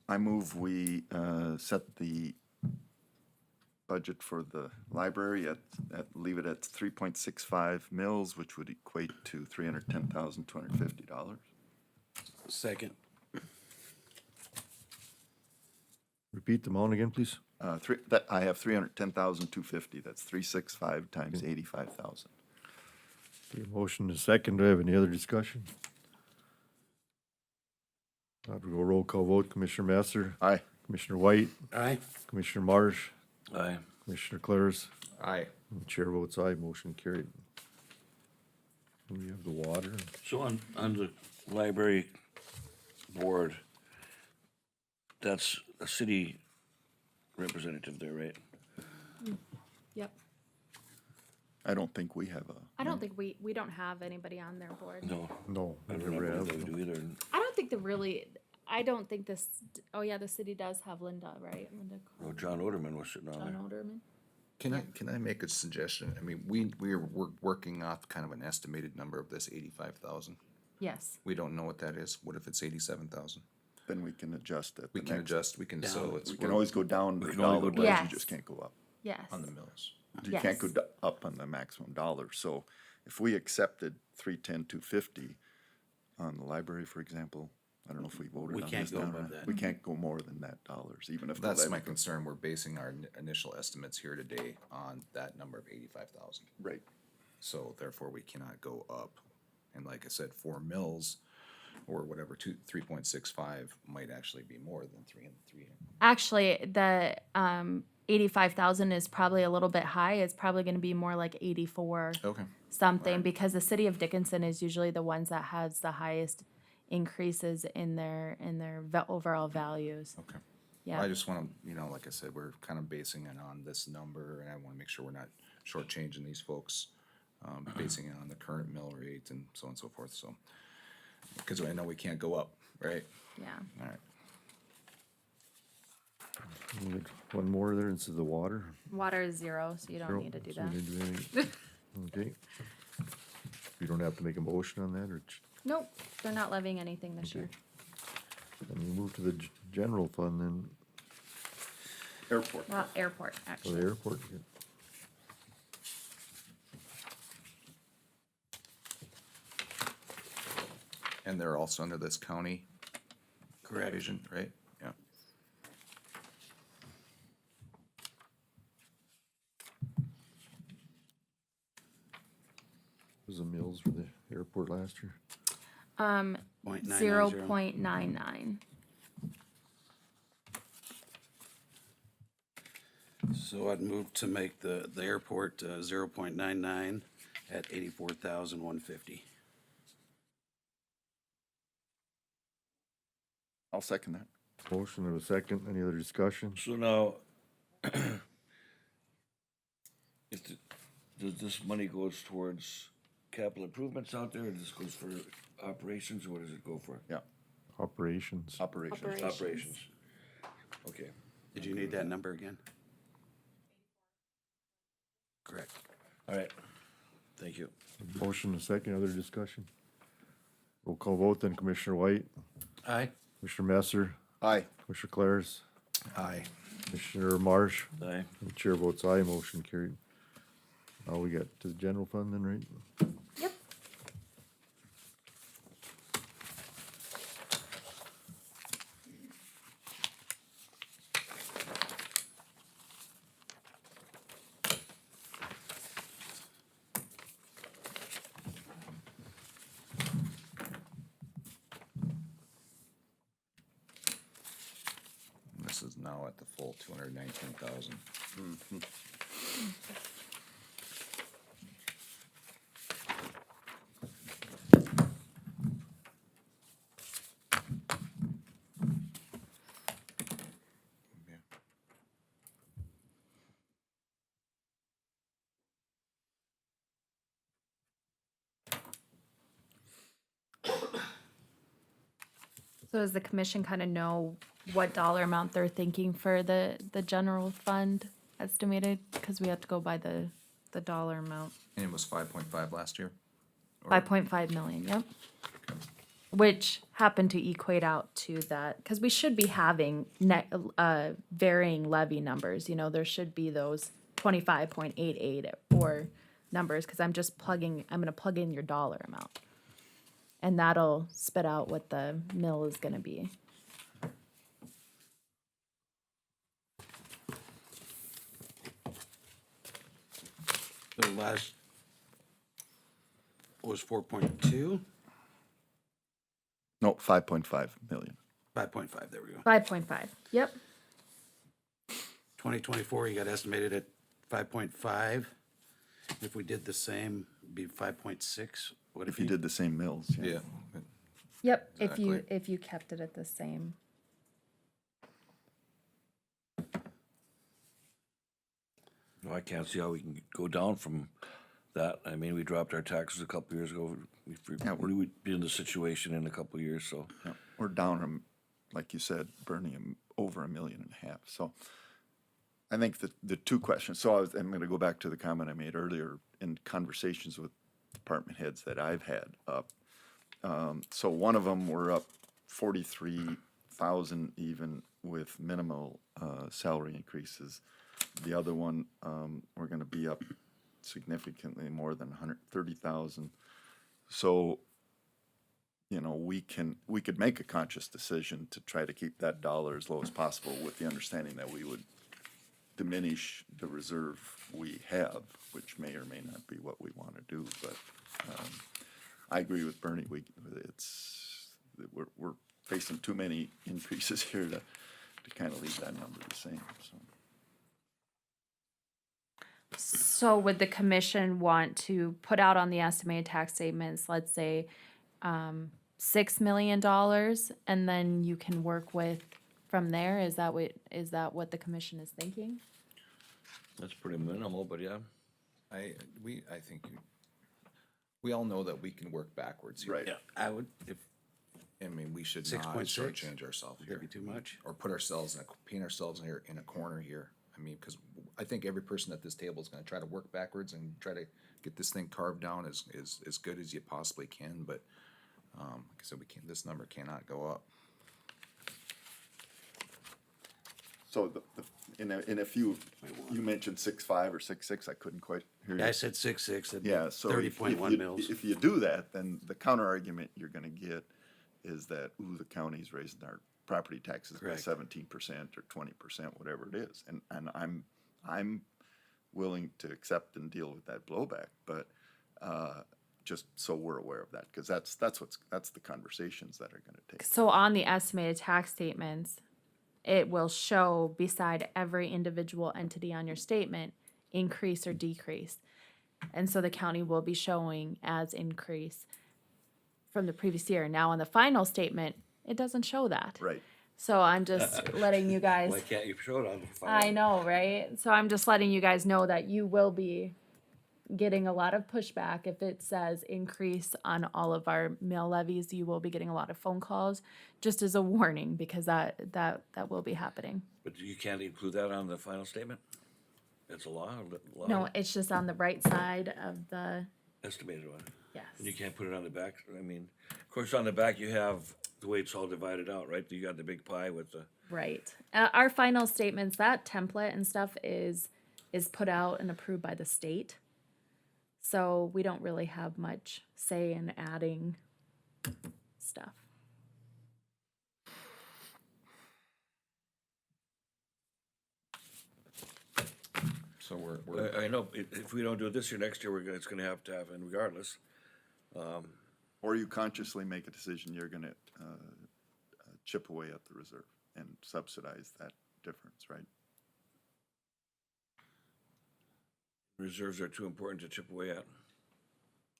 I move we set the budget for the library leave it at 3.65 mils, which would equate to $310,250. Second. Repeat the amount again, please. I have 310,250. That's 365 times 85,000. Okay, motion is second, do I have any other discussion? I'll go roll call vote, Commissioner Masser, Aye. Commissioner White, Aye. Commissioner Marsh, Aye. Commissioner Clares, Aye. and the chair votes aye, motion carried. We have the water. So on the library board, that's a city representative there, right? Yep. I don't think we have a. I don't think we don't have anybody on their board. No, No, I we don't never remember have. if they do either. I don't think this, oh yeah, the city does have Linda, right? Linda Oh, John Oderman was sitting on John there. Oderman. Can I make a suggestion? I mean, we're working off kind of an estimated number of this 85,000. Yes. We don't know what that is. What if it's 87,000? Then we can adjust it. We can adjust, so it's, We can always go down the can only go dollar, down. wise, you Yes. just can't go up. Yes. on the mills. You can't go Yes. up on the maximum dollar. So if we accepted 310,250 on the library, for example, I don't know if we voted We on can't this go down or above not. that. We can't go more than that dollars, even if. the That's my levy- concern. We're basing our initial estimates here today on that number of 85,000. Right. So therefore, we cannot go up. And like I said, 4 mills or whatever, 3.65 might actually be more than 3 and 3. Actually, the 85,000 is probably a little bit high. It's probably going to be more like 84 Okay. something, because the city of Dickinson is usually the ones that has the highest increases in their overall values. Okay. Yeah. I just want to, like I said, we're kind of basing it on this number, and I want to make sure we're not shortchanging these folks. basing it on the current mill rate and so on and so forth, so. Because I know we can't go up, right? Yeah. All right. We got one more there, this is the water. Water is 0, so you don't need to do So we that. didn't do anything. Okay. You don't have to make a motion on that, or, Nope, they're not levying anything this year. and we move to the general fund then, Airport. Well, airport, for the actually. airport. Yeah. And they're also under this county Correct. division, right? Yeah. Was the mills for the airport last year? 0.990. 0.99. So I'd move to make the airport 0.99 at 84,150. I'll second that. Motion and a second, any other discussion? So now, does this money goes towards capital improvements out there, or this goes for operations, or what does it go for? Yeah, Operations. operations. Operations. Okay. Did you need that number again? Correct. All right. Thank you. Motion and a second, other discussion? Roll call vote then, Commissioner White, Aye. Commissioner Messer, Aye. Commissioner Claris, Aye. Commissioner Marsh, Aye. and the chair votes aye, motion carried. Now we got to the general fund then, right? Yep. This is now at the full 219,000. Yeah. So does the commission kind of know what dollar amount they're thinking for the general fund estimated? Because we have to go by the dollar amount. And it was 5.5 last year? Or- 5.5 million, yep. Which happened to equate out to that, because we should be having varying levy numbers, you know, there should be those 25.88 or numbers, because I'm gonna plug in your dollar amount. And that'll spit out what the mill is gonna be. The last was 4.2, No, 5.5 million. 5.5, there we go. 5.5, yep. 2024, you got estimated at 5.5. If we did the same, it'd be 5.6. What If you did the same mills, yeah. Yeah. Yep, Exactly. if you kept it at the same. No, I can't see how we can go down from that. I mean, we dropped our taxes a couple years ago. We would be in this situation in a couple years, so. Yeah, we're down, like you said, Bernie, over 1.5 million. So I think the two questions, so I'm gonna go back to the comment I made earlier in conversations with department heads that I've had up. So one of them, we're up 43,000 even with minimal salary increases. The other one, we're gonna be up significantly more than 130,000. So, you know, we could make a conscious decision to try to keep that dollar as low as possible with the understanding that we would diminish the reserve we have, which may or may not be what we want to do, but, I agree with Bernie, we're facing too many increases here to kind of leave that number the same, so. So would the commission want to put out on the estimated tax statements, let's say, $6 million, and then you can work with from there? Is that what the commission is thinking? That's pretty minimal, but yeah. I think We all know that we can work backwards here. Right. Yeah, I would, if, I mean, we should 6.6? not shortchange ourselves here. Maybe too much. Or put ourselves paint ourselves here in a corner here. I mean, because I think every person at this table is gonna try to work backwards and try to get this thing carved down as good as you possibly can, but, like I said, this number cannot go up. So if you mentioned 6.5 or 6.6, I couldn't quite hear you. I said 6.6, Yeah, so thirty if point one you- mils. If you do that, then the counter argument you're gonna get is that, ooh, the county's raising our property taxes by Correct. 17% or 20%, whatever it is. And I'm willing to accept and deal with that blowback, but, just so we're aware of that, because that's the conversations that are gonna take. So on the estimated tax statements, it will show beside every individual entity on your statement, increase or decrease. And so the county will be showing as increase from the previous year. Now on the final statement, it doesn't show that. Right. So I'm just letting you guys, why can't you show it on the file? I know, right? So I'm just letting you guys know that you will be getting a lot of pushback if it says increase on all of our mill levies. You will be getting a lot of phone calls, just as a warning, because that will be happening. But you can't include that on the final statement? It's a law, No, it's just on the right side of the, estimated one. yes. And you can't put it on the back, I mean, of course, on the back, you have the way it's all divided out, right? You got the big pie with the, Right. Our final statements, that template and stuff is put out and approved by the state. So we don't really have much say in adding stuff. So we're, I know, if we don't do it this year, next year, it's gonna have to happen regardless. Or you consciously make a decision, you're gonna, chip away at the reserve and subsidize that difference, right? Reserves are too important to chip away at.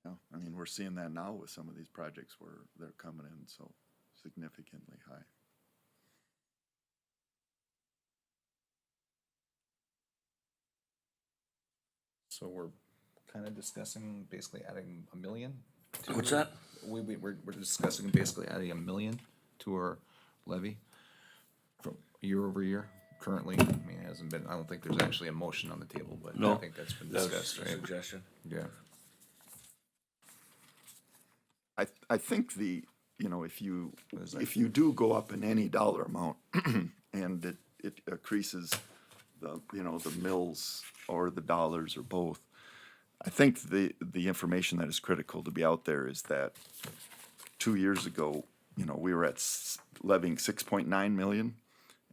No, I mean, we're seeing that now with some of these projects where they're coming in so significantly high. so we're kind of discussing basically adding $1 million. to- What's that? We're discussing basically adding $1 million to our levy from year over year. Currently, I mean, it hasn't been, I don't think there's actually a motion on the table, but I No. think that's been That's discussed, a right? suggestion. Yeah. I think if you, is that? if you do go up in any dollar amount and it increases the mills or the dollars or both, I think the information that is critical to be out there is that 2 years ago, we were at levying 6.9 million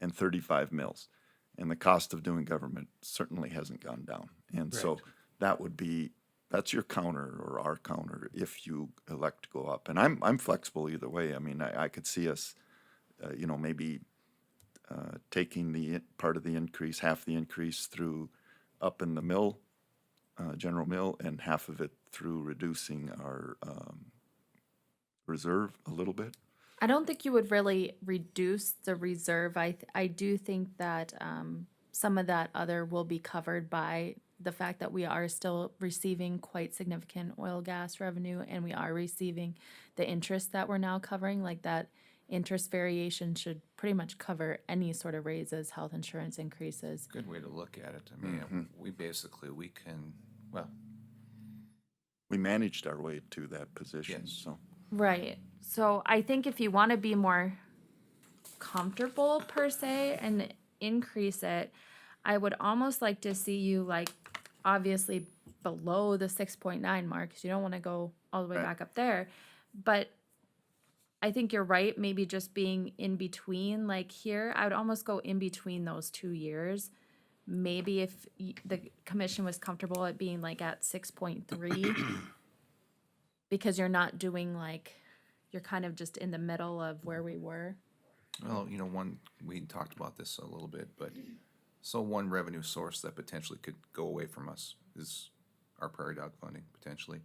and 35 mills. And the cost of doing government certainly hasn't gone down. And so that's your counter or our counter if you elect to go up. And I'm flexible either way. I mean, I could see us, maybe taking the part of the increase, half the increase through up in the mill, general mill, and half of it through reducing our reserve a little bit. I don't think you would really reduce the reserve. I do think that some of that other will be covered by the fact that we are still receiving quite significant oil gas revenue, and we are receiving the interest that we're now covering. Like that interest variation should pretty much cover any sort of raises, health insurance increases. Good way to look at it. I mean, we can, well, We managed our way to that position, Yes. so. Right. So I think if you want to be more comfortable per se and increase it, I would almost like to see you like obviously below the 6.9 mark because you don't want to go all the way Right. back up there. But I think you're right. Maybe just being in between, like here, I would almost go in between those 2 years. Maybe if the commission was comfortable at being like at 6.3, because you're not doing like, you're kind of just in the middle of where we were. well, we talked about this a little bit, but so one revenue source that potentially could go away from us is our prairie dog funding, potentially.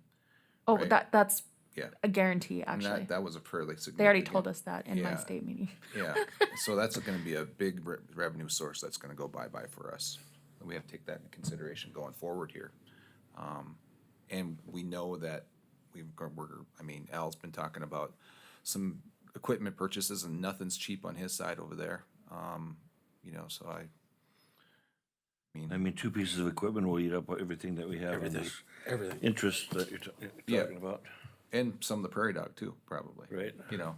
Oh, Right. that's Yeah. a guarantee, And actually. that was a fairly significant. They already told us that in my Yeah. state meeting. Yeah, so that's gonna be a big revenue source that's gonna go bye-bye for us. And we have to take that into consideration going forward here. And we know that I mean, Al's been talking about some equipment purchases and nothing's cheap on his side over there. You know, so I mean, two pieces of equipment will eat up everything that we have in this Everything. interest that you're Yeah. talking about. and some of the prairie dog too, probably. Right. You know,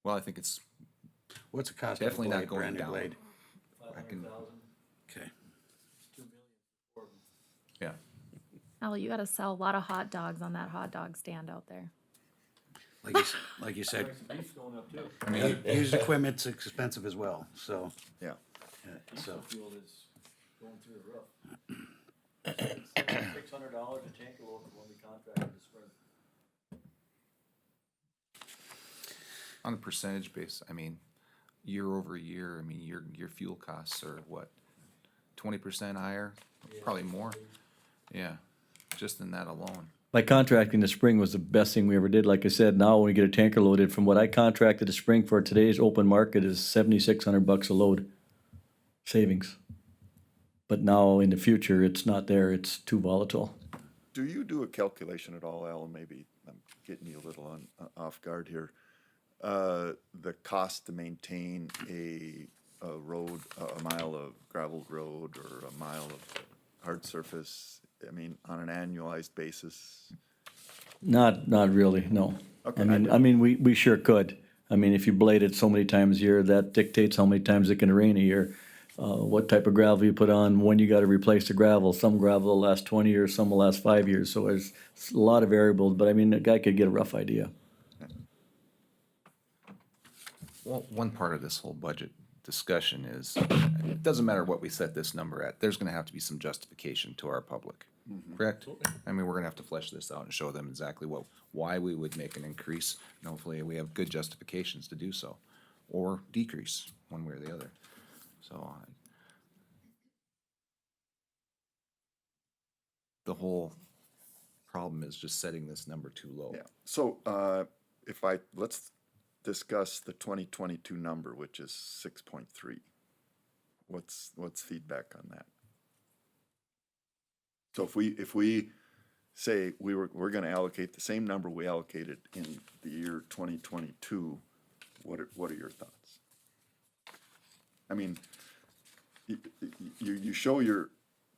well, I think it's What's the cost of a definitely not blade, going brand new down. blade? I can, Okay. yeah. Al, you gotta sell a lot of hot dogs on that hot dog stand out there. Like you said, used equipment's expensive as well, so, Yeah. so. Fuel is going through the roof. $600 a tanker load when we contracted the spring. On a percentage base, I mean, year over year, I mean, your fuel costs are what, 20% higher? Probably more. Yeah, just in that alone. By contracting the spring was the best thing we ever did. Like I said, now when we get a tanker loaded, from what I contracted the spring for today's open market is $7,600 a load savings. But now in the future, it's not there. It's too volatile. Do you do a calculation at all, Al? Maybe I'm getting you a little on, off guard here. The cost to maintain a road, a mile of gravelled road or a mile of hard surface, I mean, on an annualized basis? Not really, no. Okay, I mean, we sure could. I mean, if you blade it so many times a year, that dictates how many times it can rain a year. What type of gravel you put on, when you gotta replace the gravel. Some gravel will last 20 years, some will last 5 years, so there's a lot of variables, but I mean, a guy could get a rough idea. Well, one part of this whole budget discussion is, it doesn't matter what we set this number at, there's gonna have to be some justification to our public, correct? I mean, we're gonna have to flesh this out and show them exactly why we would make an increase, and hopefully we have good justifications to do so, or decrease, one way or the other. So, the whole problem is just setting this number too low. Yeah, so, let's discuss the 2022 number, which is 6.3. What's feedback on that? So if we say we're gonna allocate the same number we allocated in the year 2022, what are your thoughts? I mean, you show you're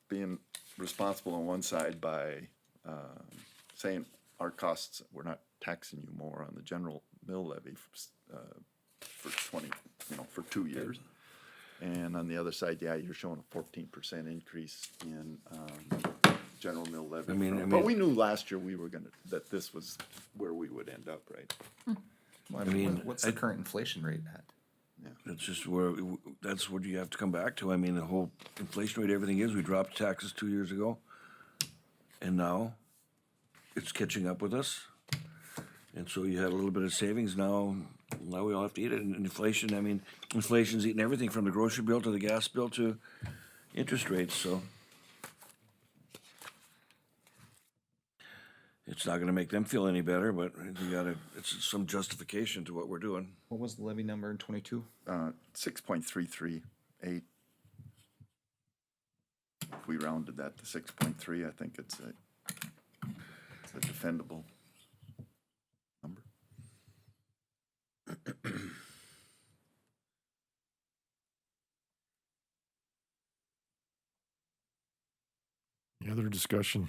being responsible on one side by, saying our costs, we're not taxing you more on the general mill levy for 2 years. And on the other side, yeah, you're showing a 14% increase in, general mill levy. But we knew last year that this was where we would end up, right? I mean, what's the current inflation rate at? That's just that's what you have to come back to. I mean, the whole inflation rate, everything is, we dropped taxes 2 years ago. And now it's catching up with us. And so you had a little bit of savings now we all have to eat it. And inflation, I mean, inflation's eating everything from the grocery bill to the gas bill to interest rates, so. It's not gonna make them feel any better, but it's some justification to what we're doing. What was the levy number in 22? 6.338. If we rounded that to 6.3, I think it's a defendable number. Any other discussion?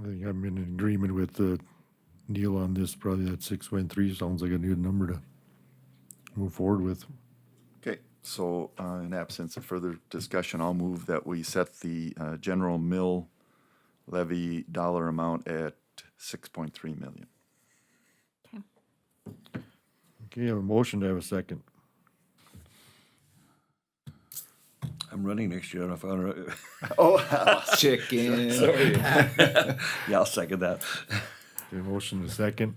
I think I'm in agreement with Neil on this, probably that 6.3 sounds like a good number to move forward with. Okay, so in absence of further discussion, I'll move that we set the general mill levy dollar amount at 6.3 million. Okay. Okay, I have a motion to have a second. I'm running next year, I don't know if I Oh, Chicken. yeah, I'll second that. Okay, motion to second.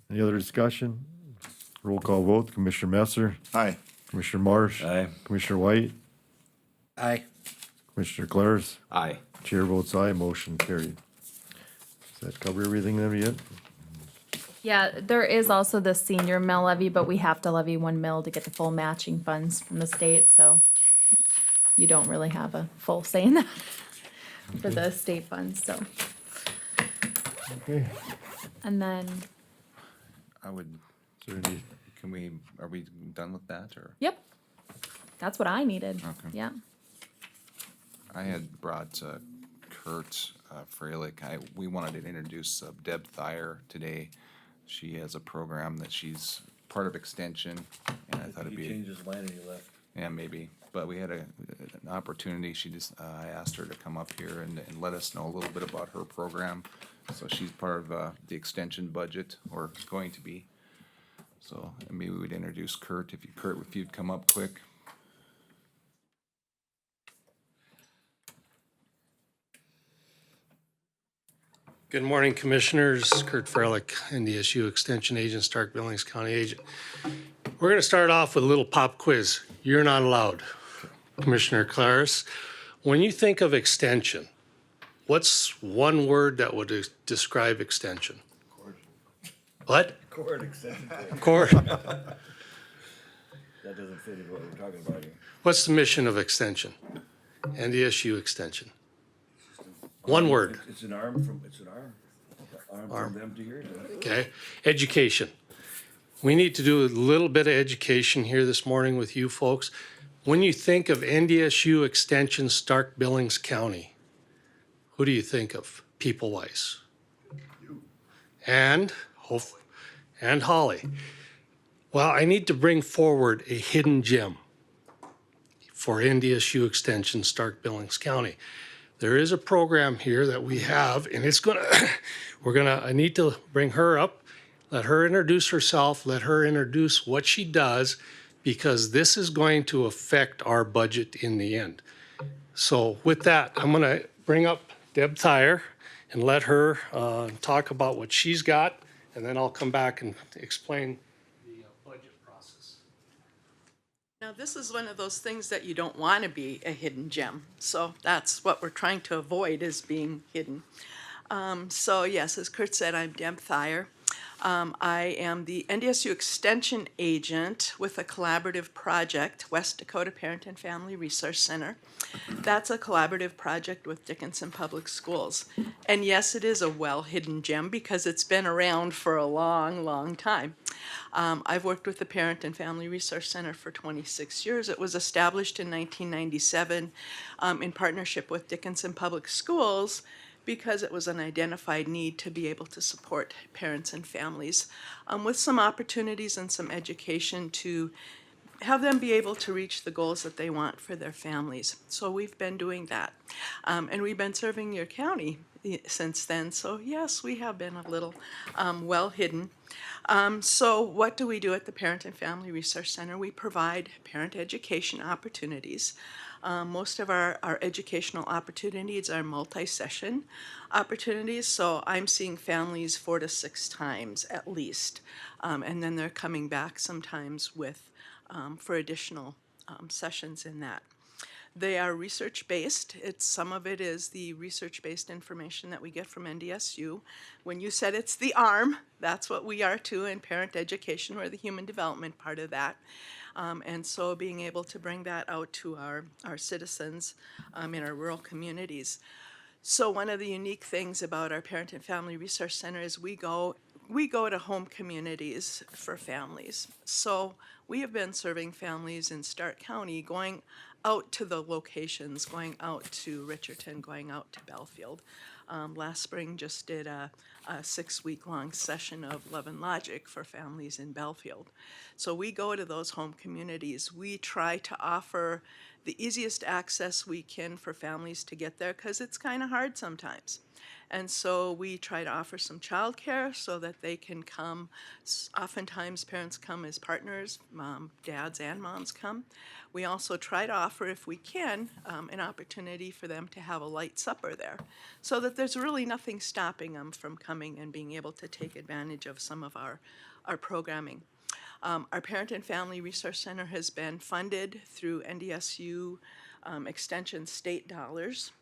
Any other discussion? Roll call vote, Commissioner Messer, aye. Commissioner Marsh. Aye. Commissioner White, Aye. Commissioner Claris. Aye. Chair votes aye, motion carried. Does that cover everything then yet? Yeah, there is also the senior mill levy, but we have to levy 1 mill to get the full matching funds from the state, so you don't really have a full say in that for the state funds, so. Okay. And then, I would, Is there any, are we done with that, or? yep, that's what I needed, Okay. yeah. I had brought Kurt Freilich. We wanted to introduce Deb Thayer today. She has a program that she's part of Extension, and I thought it'd He be, changed his mind and he left. yeah, maybe. But we had an opportunity. She just, I asked her to come up here and let us know a little bit about her program. So she's part of the Extension budget, or going to be. So maybe we would introduce Kurt, Kurt, if you'd come up quick. Good morning, Commissioners. Kurt Freilich, NDSU Extension Agent, Stark Billings County Agent. We're going to start off with a little pop quiz. You're not allowed. Commissioner Claris, when you think of extension, what's one word that would describe extension? What? Court extension. Core. That doesn't fit into what we're talking about here. What's the mission of extension? NDSU Extension. One word. It's an arm from them to here. Okay, education. We need to do a little bit of education here this morning with you folks. When you think of NDSU Extension Stark Billings County, who do you think of people-wise? And Holly. Well, I need to bring forward a hidden gem for NDSU Extension Stark Billings County. There is a program here that we have, and I need to bring her up, let her introduce herself, let her introduce what she does, because this is going to affect our budget in the end. So with that, I'm gonna bring up Deb Thayer and let her talk about what she's got, and then I'll come back and explain the budget process. Now, this is one of those things that you don't want to be a hidden gem. So that's what we're trying to avoid, is being hidden. So yes, as Kurt said, I'm Deb Thayer. I am the NDSU Extension Agent with a collaborative project, West Dakota Parent and Family Resource Center. That's a collaborative project with Dickinson Public Schools. And yes, it is a well-hidden gem because it's been around for a long, long time. I've worked with the Parent and Family Resource Center for 26 years. It was established in 1997 in partnership with Dickinson Public Schools because it was an identified need to be able to support parents and families with some opportunities and some education to have them be able to reach the goals that they want for their families. So we've been doing that. And we've been serving your county since then. So yes, we have been a little well hidden. So what do we do at the Parent and Family Resource Center? We provide parent education opportunities. Most of our educational opportunities are multi-session opportunities, so I'm seeing families 4 to 6 times at least, and then they're coming back sometimes with for additional sessions in that. They are research-based. Some of it is the research-based information that we get from NDSU. When you said it's the arm, that's what we are too in parent education. We're the human development part of that. And so being able to bring that out to our citizens in our rural communities. So one of the unique things about our Parent and Family Resource Center is we go to home communities for families. So we have been serving families in Stark County, going out to the locations, going out to Richardson, going out to Belfield. Last spring just did a 6-week-long session of Love and Logic for families in Belfield. So we go to those home communities. We try to offer the easiest access we can for families to get there because it's kind of hard sometimes. And so we try to offer some childcare so that they can come. Oftentimes parents come as partners, dads and moms come. We also try to offer, if we can, an opportunity for them to have a light supper there so that there's really nothing stopping them from coming and being able to take advantage of some of our programming. Our Parent and Family Resource Center has been funded through NDSU Extension state dollars.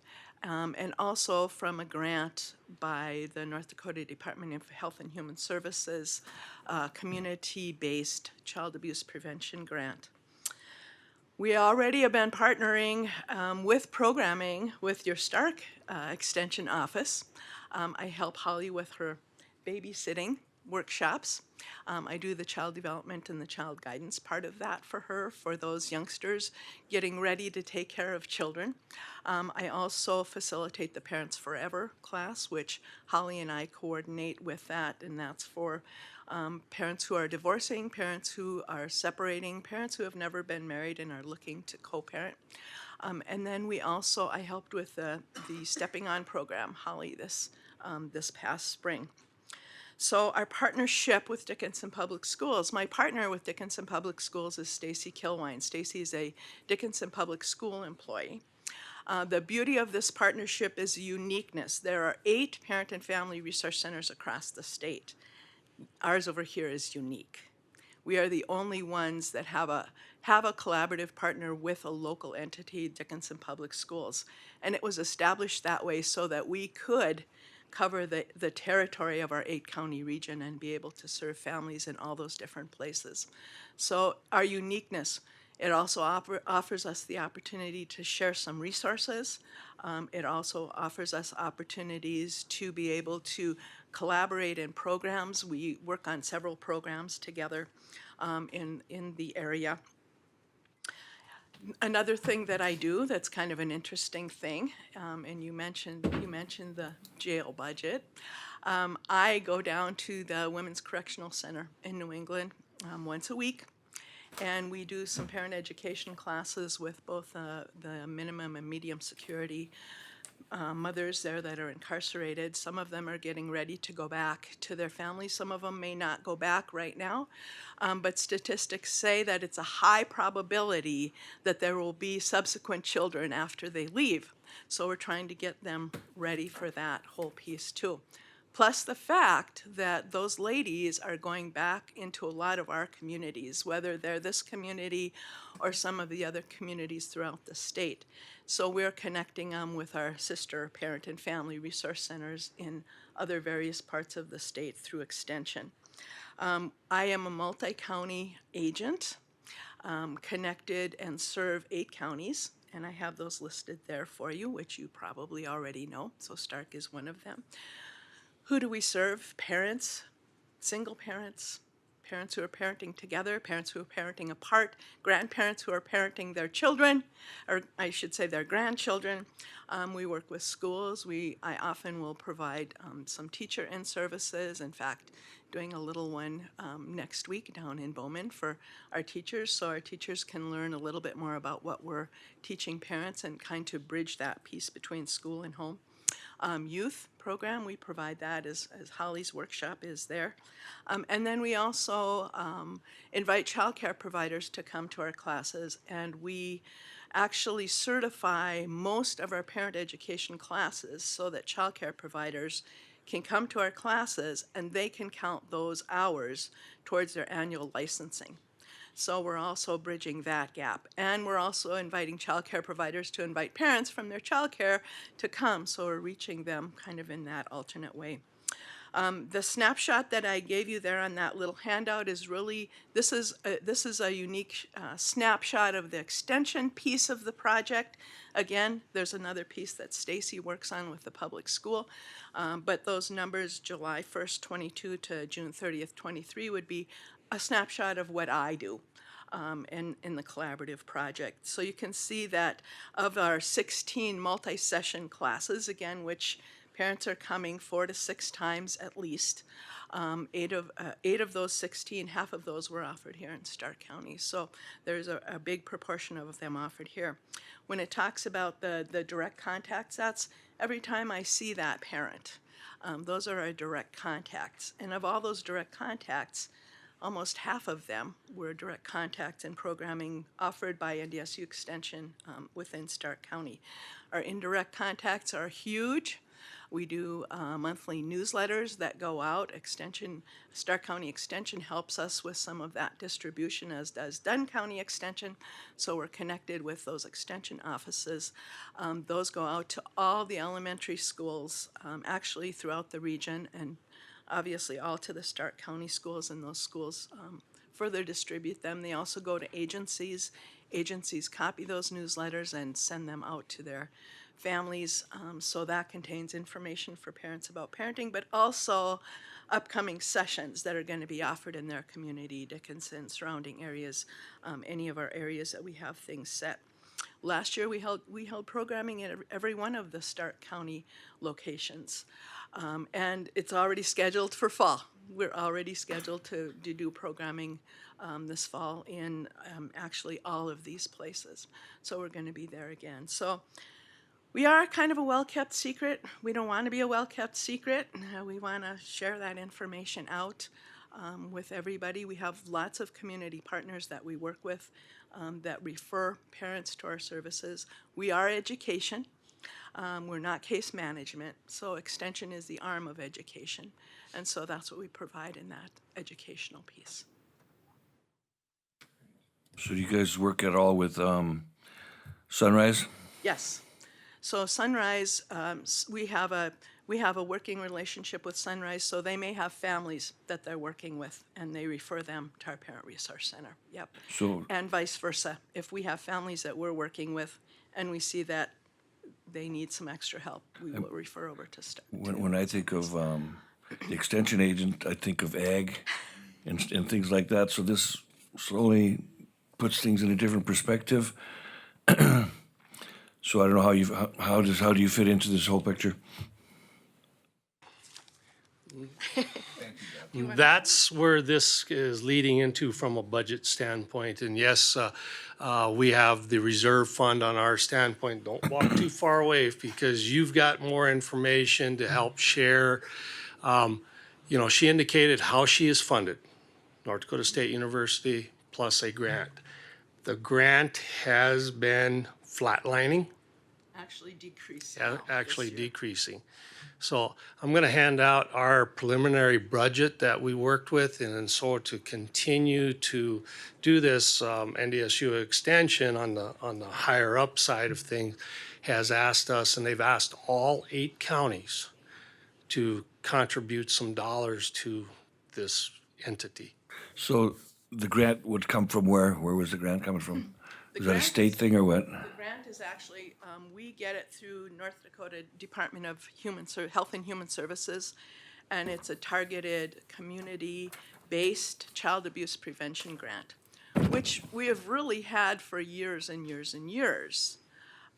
And also from a grant by the North Dakota Department of Health and Human Services, community-based child abuse prevention grant. We already have been partnering with programming with your Stark Extension office. I help Holly with her babysitting workshops. I do the child development and the child guidance part of that for her, for those youngsters getting ready to take care of children. I also facilitate the Parents Forever class, which Holly and I coordinate with that, and that's for parents who are divorcing, parents who are separating, parents who have never been married and are looking to co-parent. And then I helped with the Stepping On program, Holly, this past spring. So our partnership with Dickinson Public Schools, my partner with Dickinson Public Schools is Stacy Kilwine. Stacy is a Dickinson Public School employee. The beauty of this partnership is uniqueness. There are 8 parent and family resource centers across the state. Ours over here is unique. We are the only ones that have a collaborative partner with a local entity, Dickinson Public Schools. And it was established that way so that we could cover the territory of our 8-county region and be able to serve families in all those different places. So our uniqueness, it also offers us the opportunity to share some resources. It also offers us opportunities to be able to collaborate in programs. We work on several programs together in the area. Another thing that I do that's kind of an interesting thing, and you mentioned the jail budget. I go down to the Women's Correctional Center in New England once a week, and we do some parent education classes with both the minimum and medium security mothers there that are incarcerated. Some of them are getting ready to go back to their families. Some of them may not go back right now, but statistics say that it's a high probability that there will be subsequent children after they leave. So we're trying to get them ready for that whole piece too. Plus the fact that those ladies are going back into a lot of our communities, whether they're this community or some of the other communities throughout the state. So we're connecting them with our sister parent and family resource centers in other various parts of the state through extension. I am a multi-county agent, connected and serve 8 counties, and I have those listed there for you, which you probably already know, so Stark is one of them. Who do we serve? Parents, single parents, parents who are parenting together, parents who are parenting apart, grandparents who are parenting their children, or I should say their grandchildren. We work with schools. I often will provide some teacher in services. In fact, doing a little one next week down in Bowman for our teachers, so our teachers can learn a little bit more about what we're teaching parents and kind of bridge that piece between school and home. Youth program, we provide that as Holly's workshop is there. And then we also invite childcare providers to come to our classes, and we actually certify most of our parent education classes so that childcare providers can come to our classes and they can count those hours towards their annual licensing. So we're also bridging that gap. And we're also inviting childcare providers to invite parents from their childcare to come. So we're reaching them kind of in that alternate way. The snapshot that I gave you there on that little handout is really, this is a unique snapshot of the extension piece of the project. Again, there's another piece that Stacy works on with the public school, but those numbers, July 1st, 22 to June 30th, 23, would be a snapshot of what I do in the collaborative project. So you can see that of our 16 multi-session classes, again, which parents are coming 4 to 6 times at least, 8 of those 16, half of those were offered here in Stark County. So there's a big proportion of them offered here. When it talks about the direct contacts, that's every time I see that parent. Those are our direct contacts. And of all those direct contacts, almost half of them were direct contacts and programming offered by NDSU Extension within Stark County. Our indirect contacts are huge. We do monthly newsletters that go out. Stark County Extension helps us with some of that distribution, as does Dunn County Extension. So we're connected with those extension offices. Those go out to all the elementary schools, actually throughout the region, and obviously all to the Stark County schools, and those schools further distribute them. They also go to agencies. Agencies copy those newsletters and send them out to their families. So that contains information for parents about parenting, but also upcoming sessions that are going to be offered in their community, Dickinson, surrounding areas, any of our areas that we have things set. Last year, we held programming at every one of the Stark County locations. And it's already scheduled for fall. We're already scheduled to do programming this fall in actually all of these places. So we're going to be there again. So we are kind of a well-kept secret. We don't want to be a well-kept secret. We want to share that information out with everybody. We have lots of community partners that we work with that refer parents to our services. We are education. We're not case management, so extension is the arm of education. And so that's what we provide in that educational piece. So do you guys work at all with Sunrise? Yes. So Sunrise, we have a working relationship with Sunrise, so they may have families that they're working with, and they refer them to our Parent Resource Center. Yep. So, And vice versa. If we have families that we're working with and we see that they need some extra help, we will refer over to when I think of the extension agent, I think of ag and things like that. So this slowly puts things in a different perspective. So I don't know how do you fit into this whole picture? That's where this is leading into from a budget standpoint. And yes, we have the reserve fund on our standpoint. Don't walk too far away because you've got more information to help share. She indicated how she is funded. North Dakota State University plus a grant. The grant has been flatlining. Actually decreasing. now Actually this year. decreasing. So I'm going to hand out our preliminary budget that we worked with, and so to continue to do this NDSU extension on the higher up side of things has asked us, and they've asked all 8 counties to contribute some dollars to this entity. So the grant would come from where? Where was the grant coming from? The Is that a grant state is- thing or what? The grant is actually, we get it through North Dakota Department of Health and Human Services, and it's a targeted, community-based child abuse prevention grant, which we have really had for years and years and years.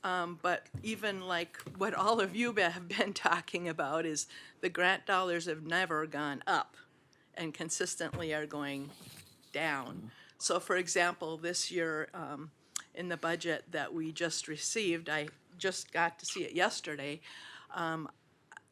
But even like what all of you have been talking about is the grant dollars have never gone up and consistently are going down. So for example, this year, in the budget that we just received, I just got to see it yesterday,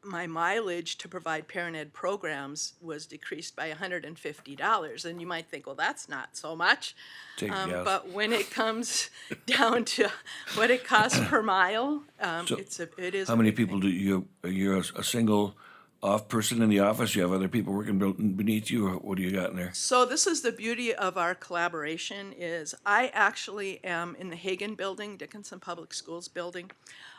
my mileage to provide parent ed programs was decreased by $150. And you might think, well, that's not so much. Take gas. But when it comes down to what it costs per mile, So it is. How many people do you, you're a single off person in the office? You have other people working beneath you, or what do you got in there? So this is the beauty of our collaboration is I actually am in the Hagen building, Dickinson Public Schools building.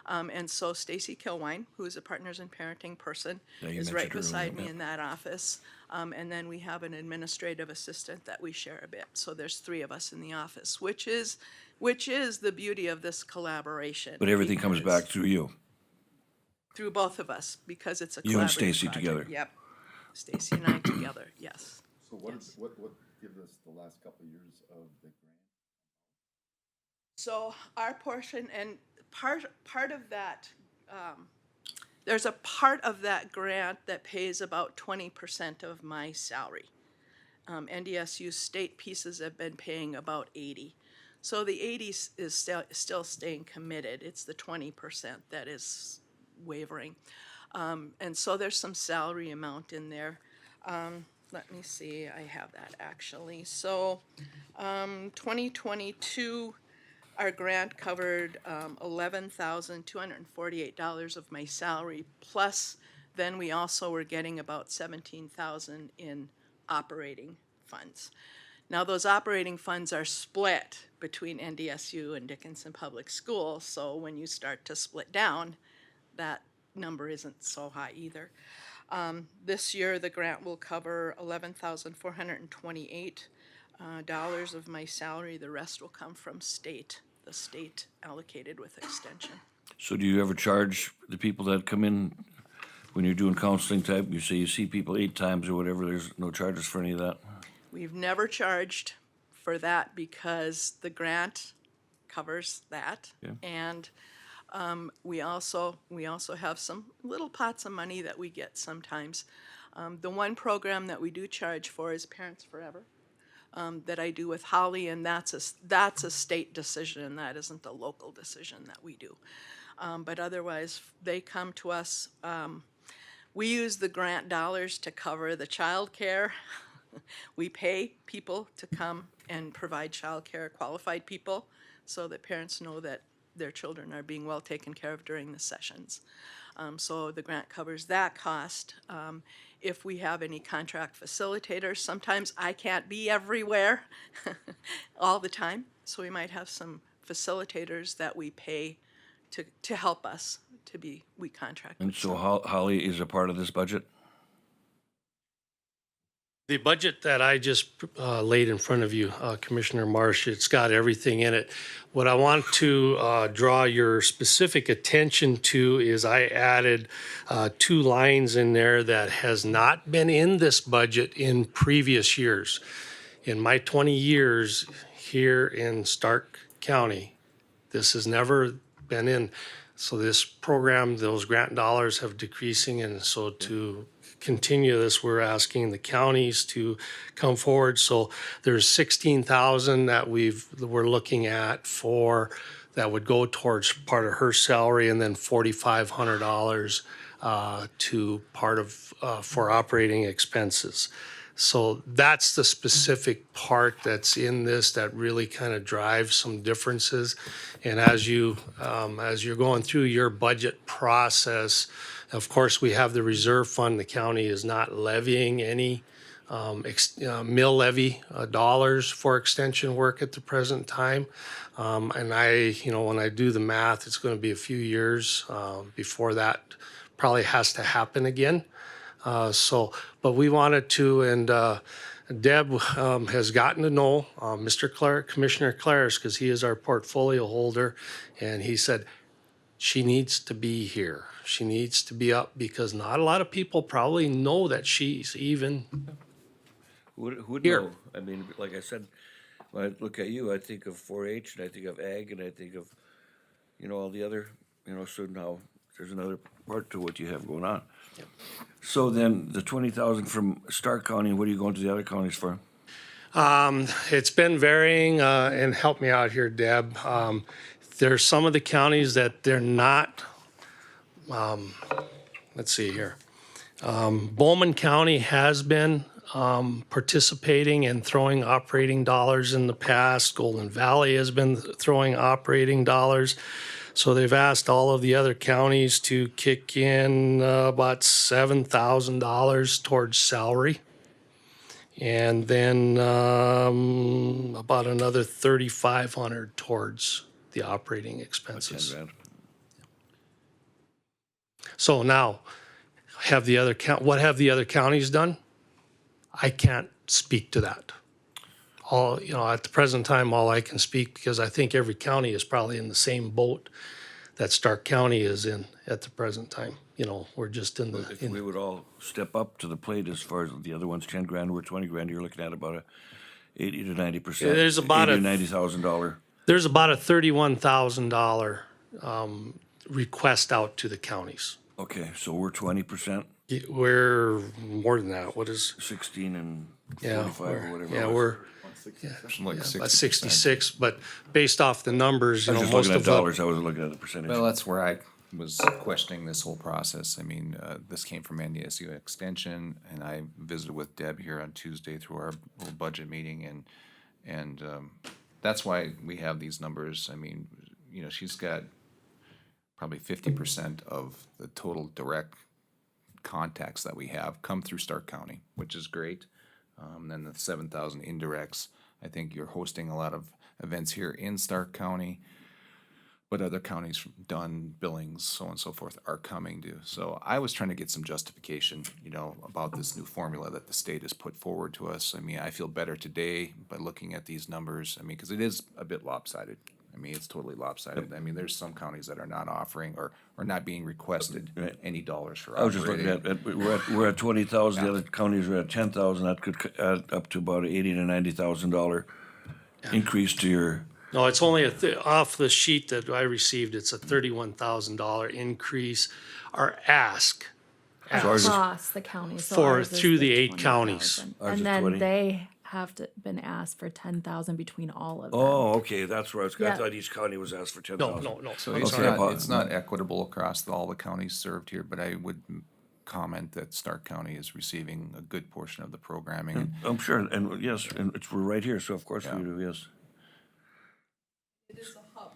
And so Stacy Kilwine, who is a Partners in Parenting person, Yeah, you is mentioned right her earlier, beside me yeah. in that office. And then we have an administrative assistant that we share a bit. So there's 3 of us in the office, which is the beauty of this collaboration. But everything comes because- back through you. Through both of us, because it's a collaborative You and Stacy project. together. Yep. Stacy and I together, yes. So what, Yes. what gives us the last couple of years of the grant? So our portion and part of that, there's a part of that grant that pays about 20% of my salary. NDSU state pieces have been paying about 80. So the 80 is still staying committed. It's the 20% that is wavering. And so there's some salary amount in there. Let me see, I have that actually. So 2022, our grant covered $11,248 of my salary, plus then we also were getting about $17,000 in operating funds. Now those operating funds are split between NDSU and Dickinson Public Schools, so when you start to split down, that number isn't so high either. This year, the grant will cover $11,428 dollars of my salary. The rest will come from the state allocated with extension. So do you ever charge the people that come in when you're doing counseling type? You say you see people 8 times or whatever, there's no charges for any of that? We've never charged for that because the grant covers that. Yeah. And we also have some little pots of money that we get sometimes. The one program that we do charge for is Parents Forever, that I do with Holly, and that's a state decision, and that isn't a local decision that we do. But otherwise, they come to us. We use the grant dollars to cover the child care. We pay people to come and provide child care, qualified people, so that parents know that their children are being well taken care of during the sessions. So the grant covers that cost. If we have any contract facilitators, sometimes I can't be everywhere all the time, so we might have some facilitators that we pay to help us we contract And with. so Holly is a part of this budget? The budget that I just laid in front of you, Commissioner Marsh, it's got everything in it. What I want to draw your specific attention to is I added 2 lines in there that has not been in this budget in previous years. In my 20 years here in Stark County, this has never been in. So this program, those grant dollars have decreasing, and so to continue this, we're asking the counties to come forward. So there's 16,000 that we're looking at that would go towards part of her salary, and then $4,500 to part of for operating expenses. So that's the specific part that's in this that really kind of drives some differences. And as you're going through your budget process, of course, we have the reserve fund. The county is not levying any mill levy dollars for extension work at the present time. And when I do the math, it's going to be a few years before that probably has to happen again. But we wanted to, and Deb has gotten to know Commissioner Claris, because he is our portfolio holder, and he said she needs to be here. She needs to be up because not a lot of people probably know that she's even Who'd Here. know? I mean, like I said, when I look at you, I think of 4-H, and I think of ag, and I think of, all the other, so now there's another part to what you have going on. So then the 20,000 from Stark County, what are you going to the other counties for? It's been varying, and help me out here, Deb. There's some of the counties that they're not, let's see here. Bowman County has been participating and throwing operating dollars in the past. Golden Valley has been throwing operating dollars. So they've asked all of the other counties to kick in about $7,000 towards salary. And then about another $3,500 towards the operating expenses. 10 grand. So now, what have the other counties done? I can't speak to that. At the present time, all I can speak, because I think every county is probably in the same boat that Stark County is in at the present time. We're just in the. If we would all step up to the plate as far as the other ones, 10 grand, we're 20 grand, you're looking at about a 80 to 90%. Yeah, there's about $80,000 to $90,000. There's about a $31,000 request out to the counties. Okay, so we're 20%, We're more than that. What is? 16 and Yeah, 45 or whatever. yeah, it was. we're Like about 66. But based off the numbers, I was just most looking at of the dollars, I wasn't looking at the percentage. Well, that's where I was questioning this whole process. I mean, this came from NDSU Extension, and I visited with Deb here on Tuesday through our little budget meeting, and that's why we have these numbers. I mean, she's got probably 50% of the total direct contacts that we have come through Stark County, which is great. Then the 7,000 indirects. I think you're hosting a lot of events here in Stark County. what other counties done, billings, so on and so forth, are coming to. So I was trying to get some justification, you know, about this new formula that the state has put forward to us. I mean, I feel better today by looking at these numbers. I mean, because it is a bit lopsided. I mean, it's totally lopsided. I mean, there's some counties that are not offering or not being requested any dollars for I was just looking operating. we're at 20,000, the other counties are at 10,000, that could add up to about $80,000 to $90,000 increase to your, No, it's only off the sheet that I received, it's a $31,000 increase, our ask. Ours is- Across the county. So For- ours is through the 8 20,000. counties. Ours is And then 20. they have been asked for 10,000 between all of them. oh, okay, that's where I was, I Yeah. thought each county was asked for No, 10,000. no. So I'm it's sorry. Okay. it's not equitable across all the counties served here, but I would comment that Stark County is receiving a good portion of the programming. And I'm sure, and yes, and we're right here, so of course we Yeah. do, yes. It is a hub.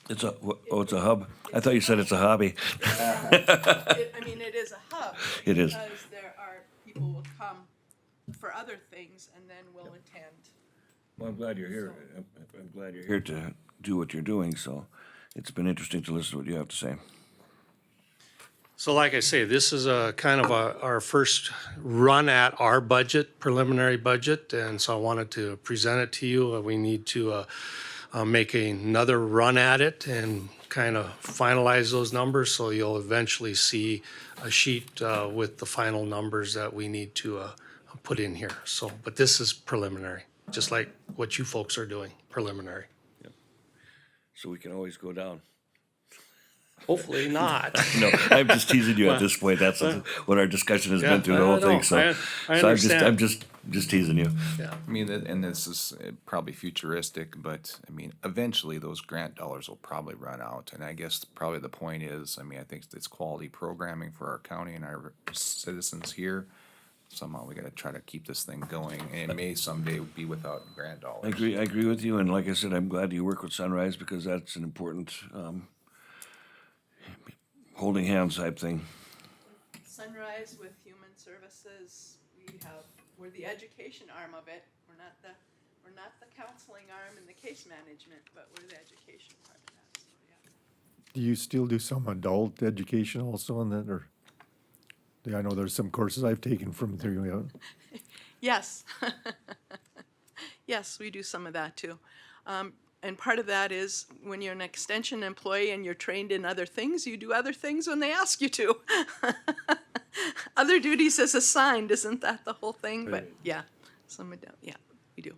It's it's a hub? I thought you said it's a hobby. I mean, it is a hub. It is. Because there are, people will come for other things and then will attend. Well, I'm glad you're here. I'm glad you're here to do what you're doing, so it's been interesting to listen to what you have to say. So like I say, this is a kind of our first run at our budget, preliminary budget, and so I wanted to present it to you. We need to make another run at it and kind of finalize those numbers, so you'll eventually see a sheet with the final numbers that we need to put in here. So, but this is preliminary, just like what you folks are doing, preliminary. So we can always go down. Hopefully not. No, I'm just teasing you at this point. That's what our discussion has been through the I whole know. thing, so. I So understand. I'm just teasing you. Yeah. I mean, and this is probably futuristic, but I mean, eventually those grant dollars will probably run out. And I guess probably the point is, I mean, I think it's quality programming for our county and our citizens here. Somehow we gotta try to keep this thing going, and it may someday be without grant dollars. I agree with you, and like I said, I'm glad you work with Sunrise because that's an important, holding hands type thing. Sunrise with Human Services, we're the education arm of it. We're not the counseling arm and the case management, but we're the education part of that, so yeah. Do you still do some adult education also on that, or? Yeah, I know there's some courses I've taken from there. Yes. Yes, we do some of that too. And part of that is when you're an extension employee and you're trained in other things, you do other things when they ask you to. Other duties is assigned, isn't that the whole thing? But yeah, yeah, we do.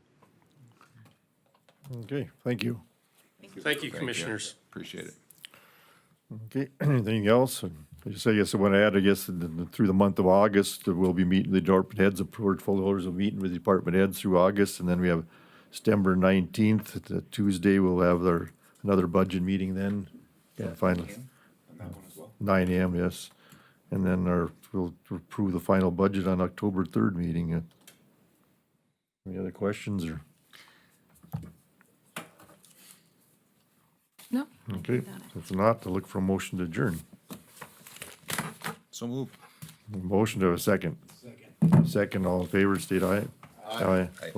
Okay, thank you. Thank you, commissioners. Appreciate it. Okay, anything else? I guess I want to add, I guess, through the month of August, we'll be meeting the department heads, the portfolio holders will meet with the department heads through August, and then we have September 19th, Tuesday, we'll have another budget meeting then. And finally, 9 AM, yes. And then we'll approve the final budget on October 3rd meeting. Any other questions or? No. Okay, if not, to look for a motion to adjourn. So move. Motion to have a second. Second, all in favor, state aye. Aye. Opposed,